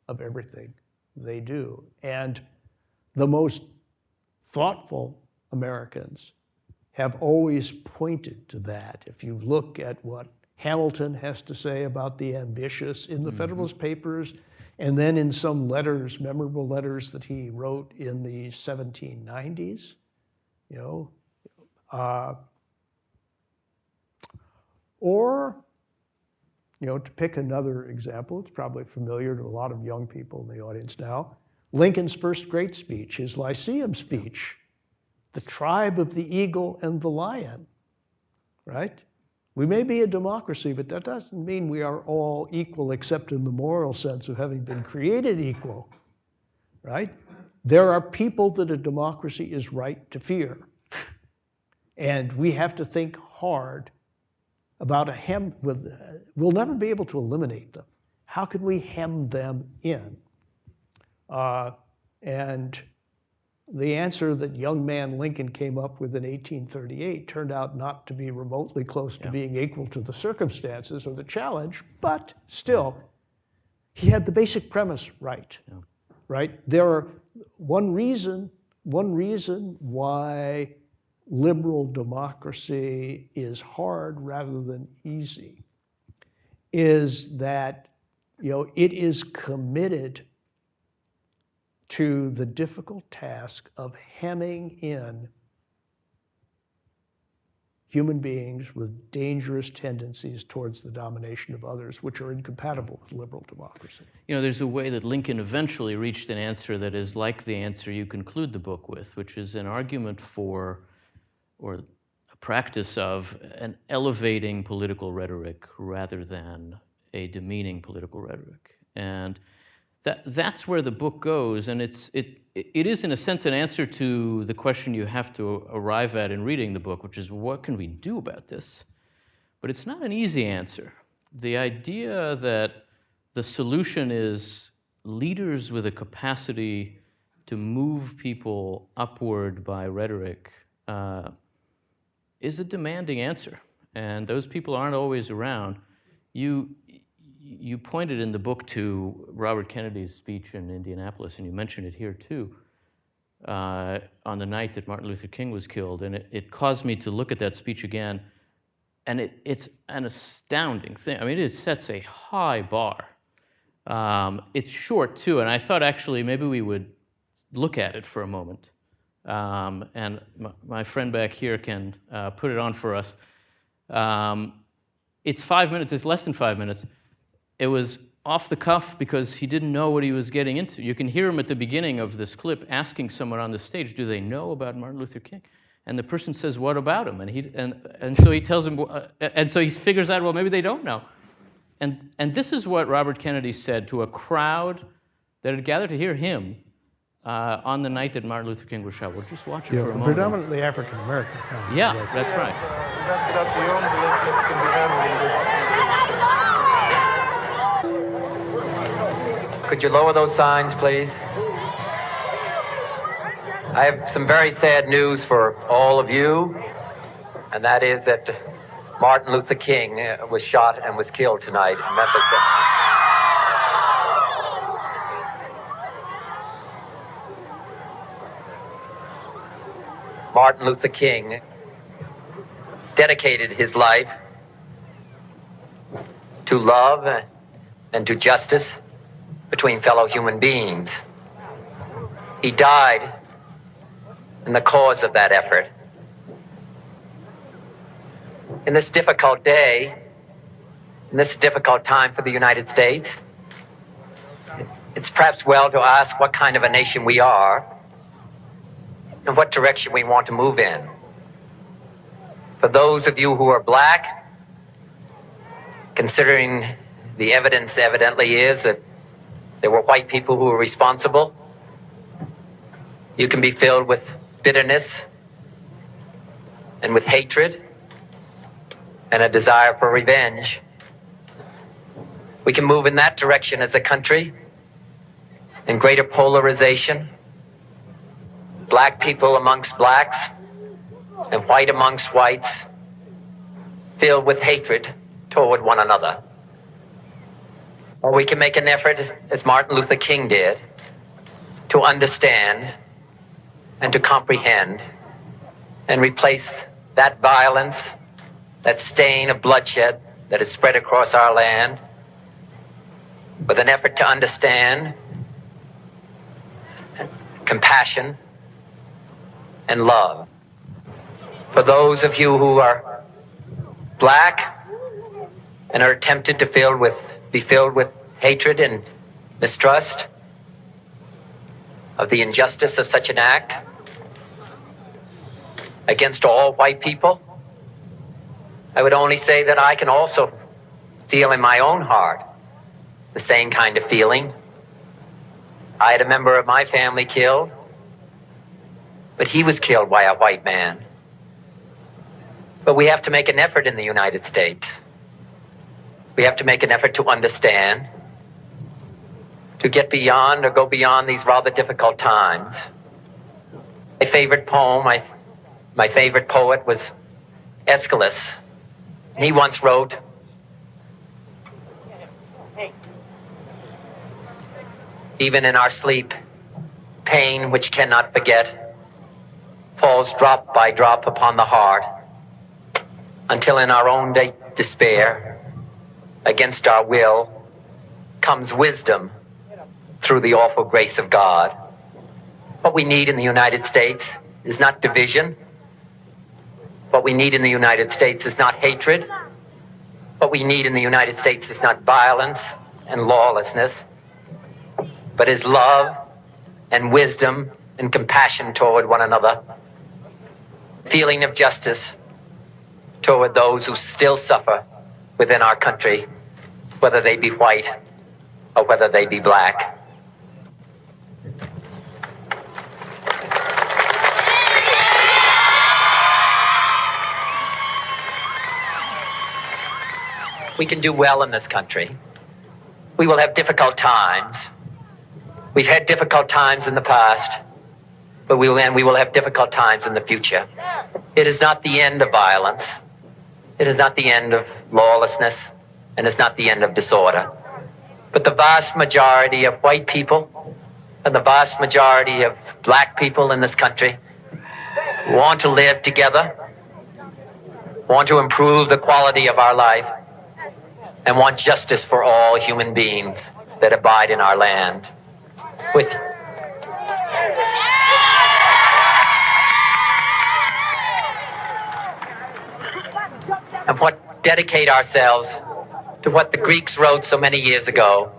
of everything they do. And the most thoughtful Americans have always pointed to that. If you look at what Hamilton has to say about the ambitious in the Federalist Papers, and then in some letters, memorable letters that he wrote in the 1790s, or to pick another example, it's probably familiar to a lot of young people in the audience now, Lincoln's first great speech, his Lyceum speech, the tribe of the eagle and the lion, right? We may be a democracy, but that doesn't mean we are all equal except in the moral sense of having been created equal, right? There are people that a democracy is right to fear. And we have to think hard about we'll never be able to eliminate them. How can we hem them in? And the answer that young man Lincoln came up with in 1838 turned out not to be remotely close to being equal to the circumstances or the challenge, but still, he had the basic premise right. Right? There are one reason why liberal democracy is hard rather than easy is that it is committed to the difficult task of hemming in human beings with dangerous tendencies towards the domination of others, which are incompatible with liberal democracy. There's a way that Lincoln eventually reached an answer that is like the answer you conclude the book with, which is an argument for, or a practice of, an elevating political rhetoric rather than a demeaning political rhetoric. And that's where the book goes, and it is in a sense an answer to the question you have to arrive at in reading the book, which is what can we do about this? But it's not an easy answer. The idea that the solution is leaders with a capacity to move people upward by rhetoric is a demanding answer, and those people aren't always around. You pointed in the book to Robert Kennedy's speech in Indianapolis, and you mentioned it here too, on the night that Martin Luther King was killed. And it caused me to look at that speech again, and it's an astounding thing. I mean, it sets a high bar. It's short too, and I thought actually maybe we would look at it for a moment. And my friend back here can put it on for us. It's 5 minutes, it's less than 5 minutes. It was off the cuff because he didn't know what he was getting into. You can hear him at the beginning of this clip asking someone on the stage, do they know about Martin Luther King? And the person says, what about him? And so he tells him, and so he figures out, well, maybe they don't know. And this is what Robert Kennedy said to a crowd that had gathered to hear him on the night that Martin Luther King was shot. We'll just watch it for a moment. Predominantly African-American. Yeah, that's right. Could you lower those signs, please? I have some very sad news for all of you, and that is that Martin Luther King was shot and was killed tonight in Memphis. Martin Luther King dedicated his life to love and to justice between fellow human beings. He died in the cause of that effort. In this difficult day, in this difficult time for the United States, it's perhaps well to ask what kind of a nation we are and what direction we want to move in. For those of you who are black, considering the evidence evidently is that there were white people who were responsible, you can be filled with bitterness and with hatred and a desire for revenge. We can move in that direction as a country, in greater polarization, black people amongst blacks and white amongst whites, filled with hatred toward one another. Or we can make an effort, as Martin Luther King did, to understand and to comprehend and replace that violence, that stain of bloodshed that is spread across our land, with an effort to understand compassion and love. For those of you who are black and are tempted to be filled with hatred and mistrust of the injustice of such an act against all white people, I would only say that I can also feel in my own heart the same kind of feeling. I had a member of my family killed, but he was killed by a white man. But we have to make an effort in the United States. We have to make an effort to understand, to get beyond or go beyond these rather difficult times. My favorite poem, my favorite poet was Aeschylus. He once wrote, "Even in our sleep, pain which cannot forget falls drop by drop upon the heart, until in our own despair, against our will, comes wisdom through the awful grace of God." What we need in the United States is not division. What we need in the United States is not hatred. What we need in the United States is not violence and lawlessness, but is love and wisdom and compassion toward one another, feeling of justice toward those who still suffer within our country, whether they be white or whether they be black. We can do well in this country. We will have difficult times. We've had difficult times in the past, but we will have difficult times in the future. It is not the end of violence. It is not the end of lawlessness, and it's not the end of disorder. But the vast majority of white people and the vast majority of black people in this country want to live together, want to improve the quality of our life, and want justice for all human beings that abide in our land. And what dedicate ourselves to what the Greeks wrote so many years ago,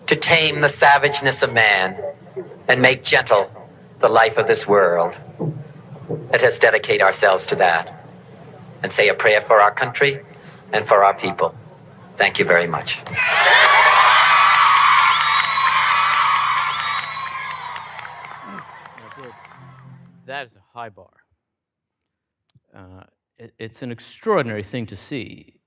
to tame the savageness of man and make gentle the life of this world. Let us dedicate ourselves to that and say a prayer for our country and for our people. Thank you very much. That is a high bar. It's an extraordinary thing to see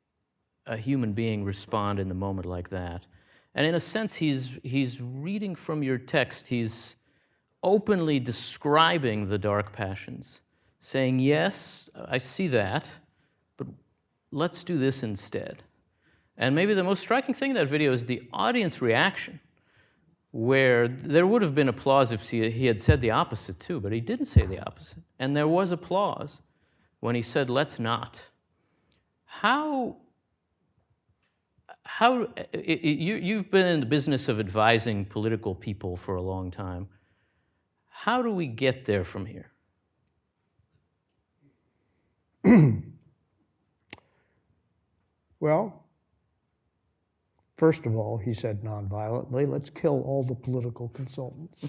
a human being respond in the moment like that. And in a sense, he's reading from your text. He's openly describing the dark passions, saying, yes, I see that, but let's do this instead. And maybe the most striking thing in that video is the audience reaction, where there would have been applause if he had said the opposite too, but he didn't say the opposite. And there was applause when he said, let's not. You've been in the business of advising political people for a long time. How do we get there from here? Well, first of all, he said nonviolently, let's kill all the political consultants.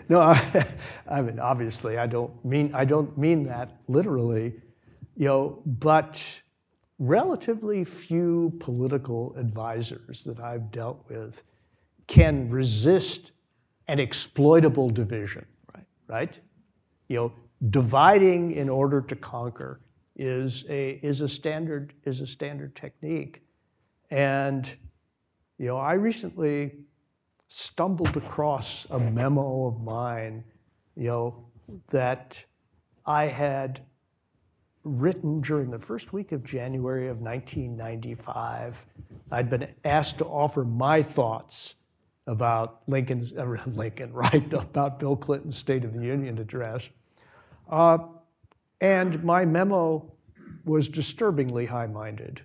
No, I mean, obviously, I don't mean that literally, but relatively few political advisors that I've dealt with can resist an exploitable division, right? Dividing in order to conquer is a standard technique. And I recently stumbled across a memo of mine, that I had written during the first week of January of 1995. I'd been asked to offer my thoughts about about Bill Clinton's State of the Union address. And my memo was disturbingly high-minded,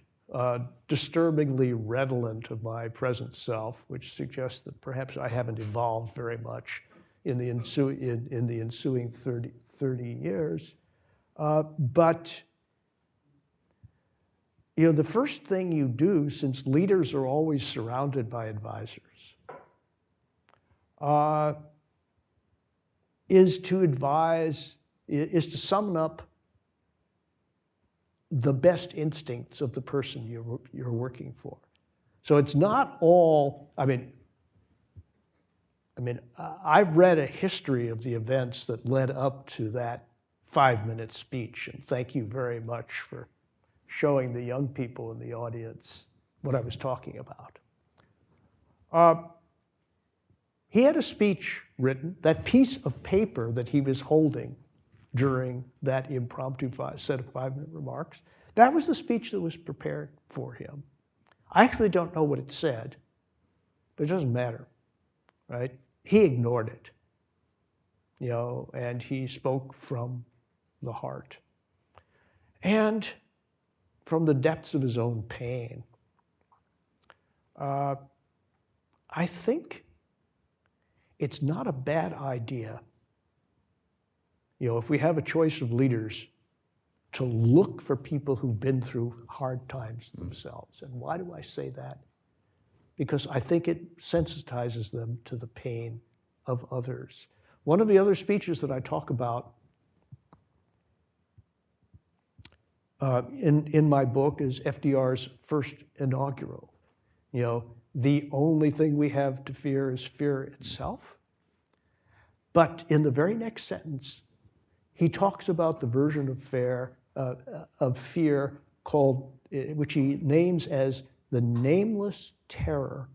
disturbingly redolent of my present self, which suggests that perhaps I haven't evolved very much in the ensuing 30 years. But the first thing you do, since leaders are always surrounded by advisors, is to summon up the best instincts of the person you're working for. So it's not all, I've read a history of the events that led up to that 5-minute speech, and thank you very much for showing the young people in the audience what I was talking about. He had a speech written, that piece of paper that he was holding during that impromptu set of 5-minute remarks, that was the speech that was prepared for him. I actually don't know what it said, but it doesn't matter, right? He ignored it, and he spoke from the heart and from the depths of his own pain. I think it's not a bad idea, if we have a choice of leaders, to look for people who've been through hard times themselves. And why do I say that? Because I think it sensitizes them to the pain of others. One of the other speeches that I talk about in my book is FDR's first inaugural. The only thing we have to fear is fear itself. But in the very next sentence, he talks about the version of fear called, which he names as the nameless terror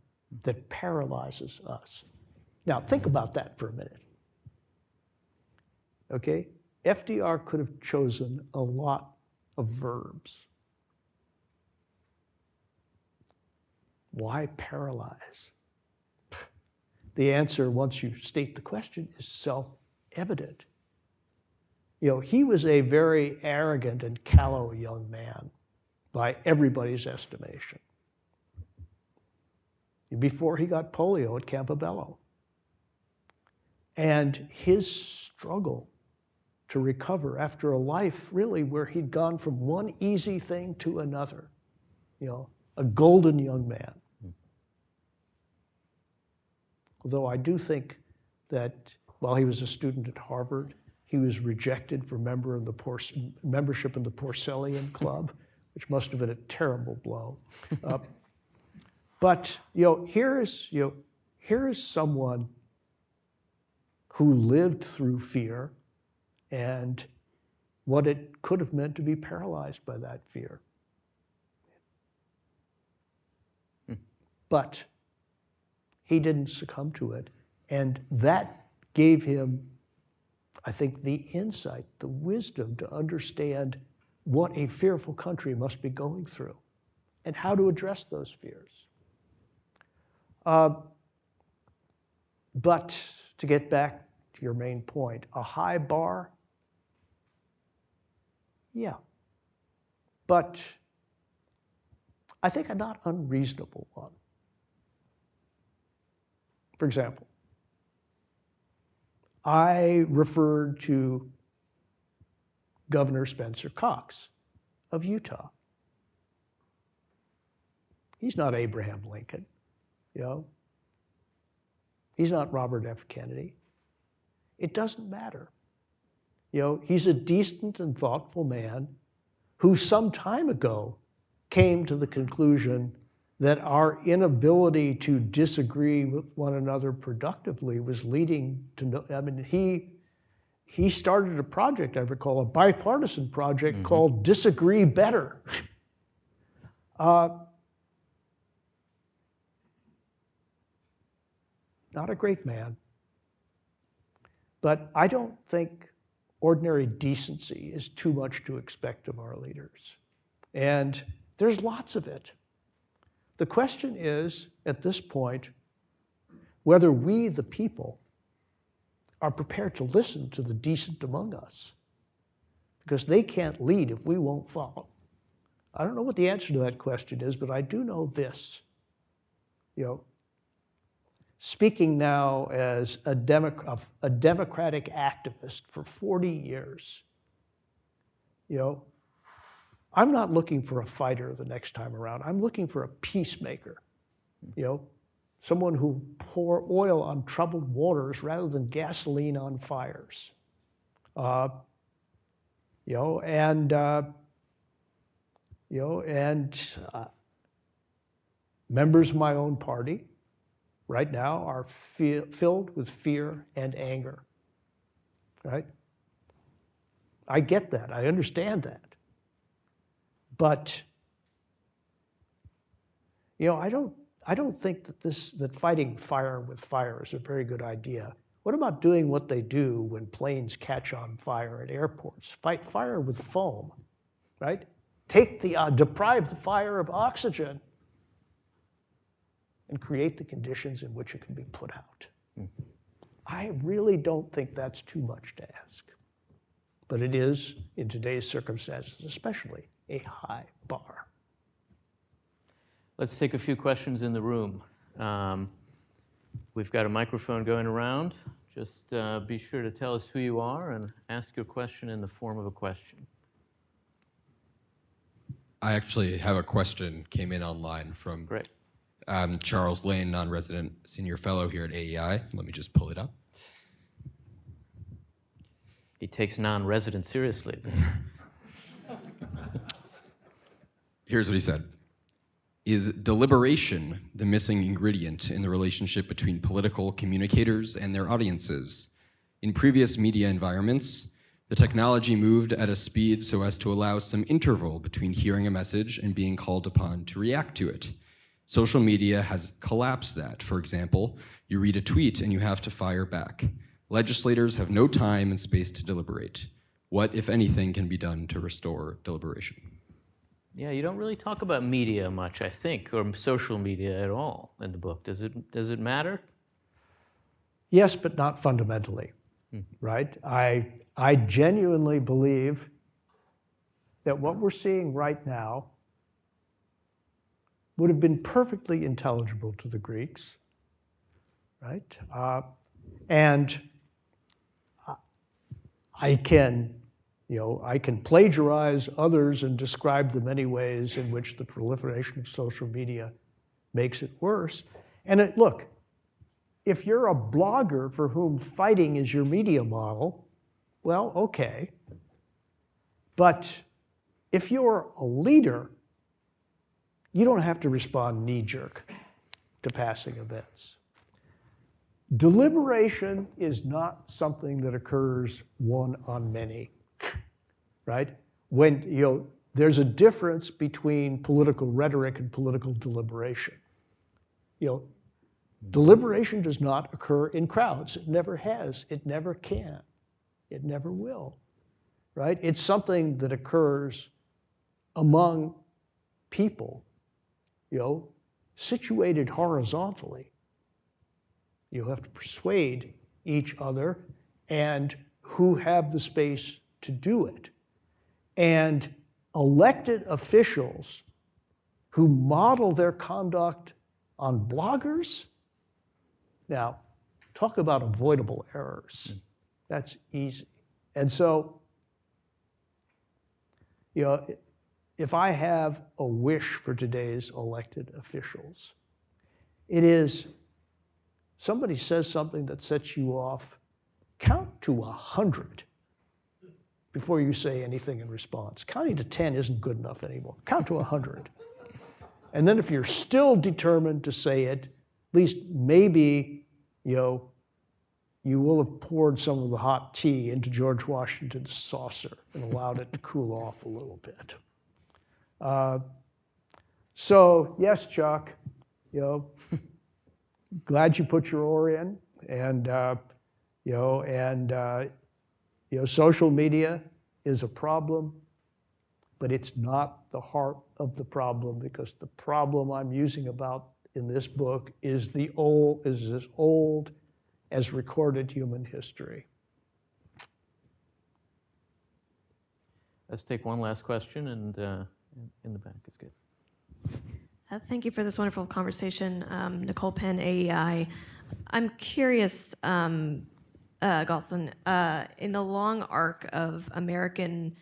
that paralyzes us. Now, think about that for a minute. Okay? FDR could have chosen a lot of verbs. Why paralyze? The answer, once you state the question, is self-evident. He was a very arrogant and callow young man by everybody's estimation before he got polio at Campobello. And his struggle to recover after a life really where he'd gone from one easy thing to another, a golden young man. Although I do think that while he was a student at Harvard, he was rejected for membership in the Porcellian Club, which must have been a terrible blow. But here is someone who lived through fear and what it could have meant to be paralyzed by that fear. But he didn't succumb to it, And that gave him, I think, the insight, the wisdom to understand what a fearful country must be going through and how to address those fears. But to get back to your main point, a high bar, yeah. But I think a not unreasonable one. For example, I referred to Governor Spencer Cox of Utah. He's not Abraham Lincoln, you know. He's not Robert F. Kennedy. It doesn't matter. You know, he's a decent and thoughtful man who some time ago came to the conclusion that our inability to disagree with one another productively was leading to no, I mean, he started a project, I recall, a bipartisan project called Disagree Better. Not a great man, but I don't think ordinary decency is too much to expect of our leaders. And there's lots of it. The question is, at this point, whether we, the people, are prepared to listen to the decent among us, because they can't lead if we won't follow. I don't know what the answer to that question is, but I do know this. You know, speaking now as a democratic activist for 40 years, you know, I'm not looking for a fighter the next time around. I'm looking for a peacemaker, you know, someone who pour oil on troubled waters rather than gasoline on fires. Members of my own party right now are filled with fear and anger, right? I get that, I understand that. But, you know, I don't think that fighting fire with fire is a very good idea. What about doing what they do when planes catch on fire at airports? Fight fire with foam, right? Deprive the fire of oxygen and create the conditions in which it can be put out. I really don't think that's too much to ask. But it is, in today's circumstances especially, a high bar. Let's take a few questions in the room. We've got a microphone going around. Just be sure to tell us who you are and ask your question in the form of a question. I actually have a question, came in online from Charles Lane, non-resident senior fellow here at AEI. Let me just pull it up. He takes non-residents seriously. Here's what he said. Is deliberation the missing ingredient in the relationship between political communicators and their audiences? In previous media environments, the technology moved at a speed so as to allow some interval between hearing a message and being called upon to react to it. Social media has collapsed that. For example, you read a tweet and you have to fire back. Legislators have no time and space to deliberate. What, if anything, can be done to restore deliberation? Yeah, you don't really talk about media much, I think, or social media at all in the book. Does it matter? Yes, but not fundamentally, right? I genuinely believe that what we're seeing right now would have been perfectly intelligible to the Greeks, right? And I can plagiarize others and describe the many ways in which the proliferation of social media makes it worse. And look, if you're a blogger for whom fighting is your media model, well, okay. But if you're a leader, you don't have to respond knee-jerk to passing events. Deliberation is not something that occurs one on many, right? When, you know, there's a difference between political rhetoric and political deliberation. You know, Deliberation does not occur in crowds. It never has. It never can. It never will, right? It's something that occurs among people, situated horizontally. You have to persuade each other and who have the space to do it. And elected officials who model their conduct on bloggers, now, talk about avoidable errors. That's easy. And so, if I have a wish for today's elected officials, it is somebody says something that sets you off, count to 100 before you say anything in response. Counting to 10 isn't good enough anymore. Count to 100. And then if you're still determined to say it, at least maybe, you will have poured some of the hot tea into George Washington's saucer and allowed it to cool off a little bit. So yes, Chuck, glad you put your oar in, and social media is a problem, but it's not the heart of the problem, because the problem I'm using about in this book is as old as recorded human history. Let's take one last question, and in the back is good. Thank you for this wonderful conversation, Nicole Penn, AEI. I'm curious, Galston, in the long arc of American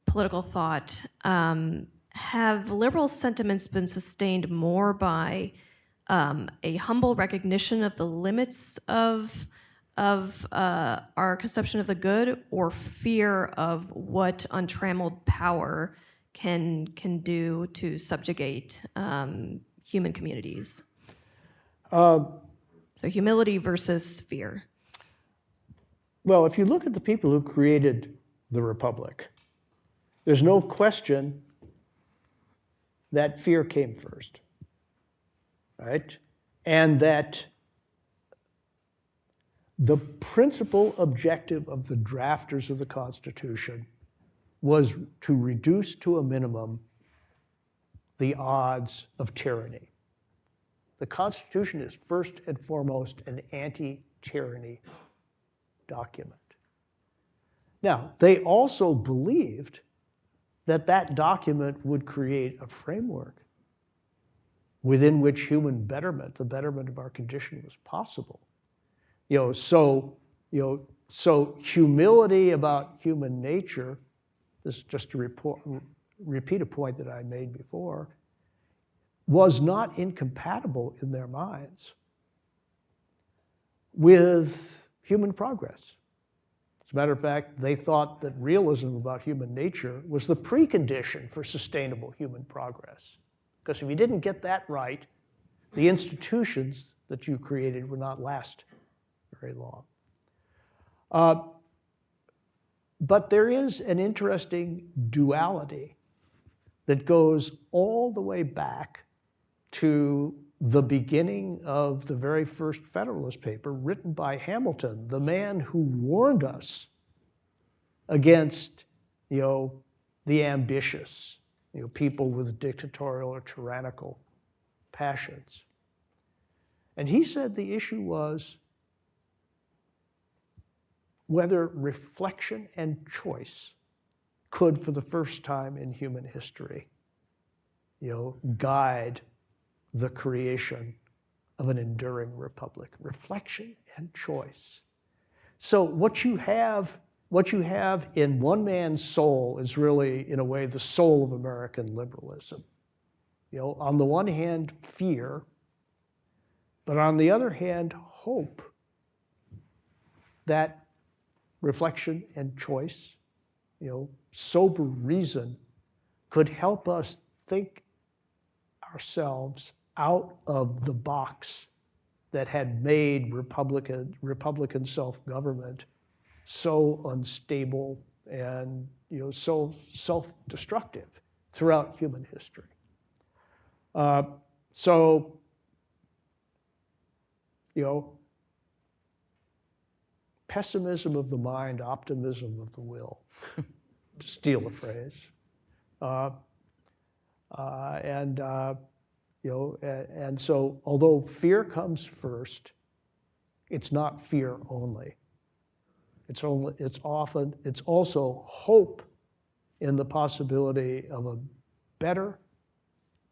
political thought, have liberal sentiments been sustained more by a humble recognition of the limits of our conception of the good, or fear of what untrammeled power can do to subjugate human communities? So humility versus fear. Well, if you look at the people who created the Republic, there's no question that fear came first, right? And that the principal objective of the drafters of the Constitution was to reduce to a minimum the odds of tyranny. The Constitution is first and foremost an anti-tyranny document. Now, they also believed that that document would create a framework within which human betterment, the betterment of our condition, was possible. So humility about human nature, this is just to repeat a point that I made before, was not incompatible in their minds with human progress. As a matter of fact, they thought that realism about human nature was the precondition for sustainable human progress. Because if you didn't get that right, the institutions that you created would not last very long. But there is an interesting duality that goes all the way back to the beginning of the very first Federalist paper written by Hamilton, the man who warned us against, the ambitious, people with dictatorial or tyrannical passions. And he said the issue was whether reflection and choice could, for the first time in human history, guide the creation of an enduring republic. Reflection and choice. So what you have in one man's soul is really, in a way, the soul of American liberalism. On the one hand, fear, but on the other hand, hope that reflection and choice, sober reason, could help us think ourselves out of the box that had made Republican self-government so unstable and so self-destructive throughout human history. So you know, pessimism of the mind, optimism of the will, to steal a phrase. You know, and so although fear comes first, it's not fear only. It's also hope in the possibility of a better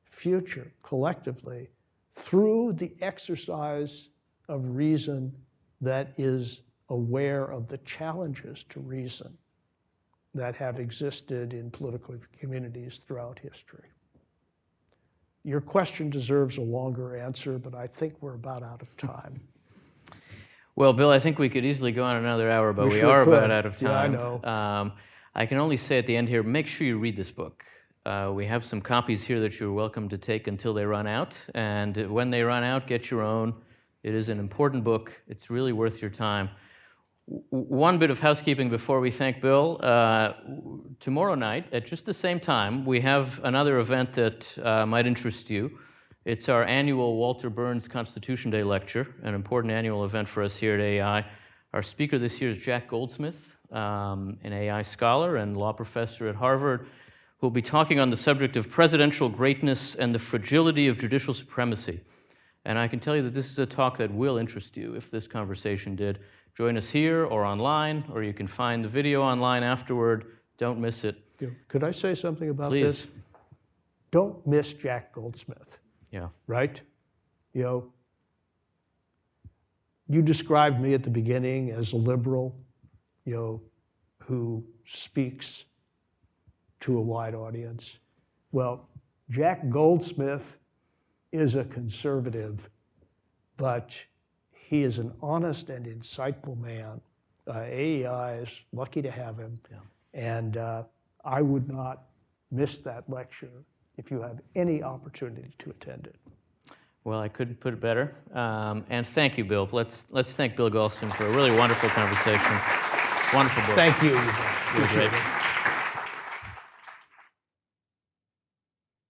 future collectively through the exercise of reason that is aware of the challenges to reason that have existed in political communities throughout history. Your question deserves a longer answer, but I think we're about out of time. Well, Bill, I think we could easily go on another hour, but we sure are could. about out of time. Yeah, I know. I can only say at the end here, make sure you read this book. We have some copies here that you're welcome to take until they run out. And when they run out, get your own. It is an important book. It's really worth your time. One bit of housekeeping before we thank Bill. Tomorrow night, at just the same time, we have another event that might interest you. It's our annual Walter Burns Constitution Day lecture, an important annual event for us here at AI. Our speaker this year is Jack Goldsmith, an AI scholar and law professor at Harvard, who will be talking on the subject of presidential greatness and the fragility of judicial supremacy. And I can tell you that this is a talk that will interest you if this conversation did. Join us here or online, or you can find the video online afterward. Don't miss it. Could I say something about Please. this? Don't miss Jack Goldsmith. Yeah. Right? You know, you described me at the beginning as a liberal, you know, who speaks to a wide audience. Well, Jack Goldsmith is a conservative, but he is an honest and insightful man. AEI is lucky to have him. Yeah. And I would not miss that lecture if you have any opportunity to attend it. Well, I couldn't put it better. And thank you, Bill. Let's thank Bill Galston for a really wonderful conversation. Wonderful book. Thank you. Really great.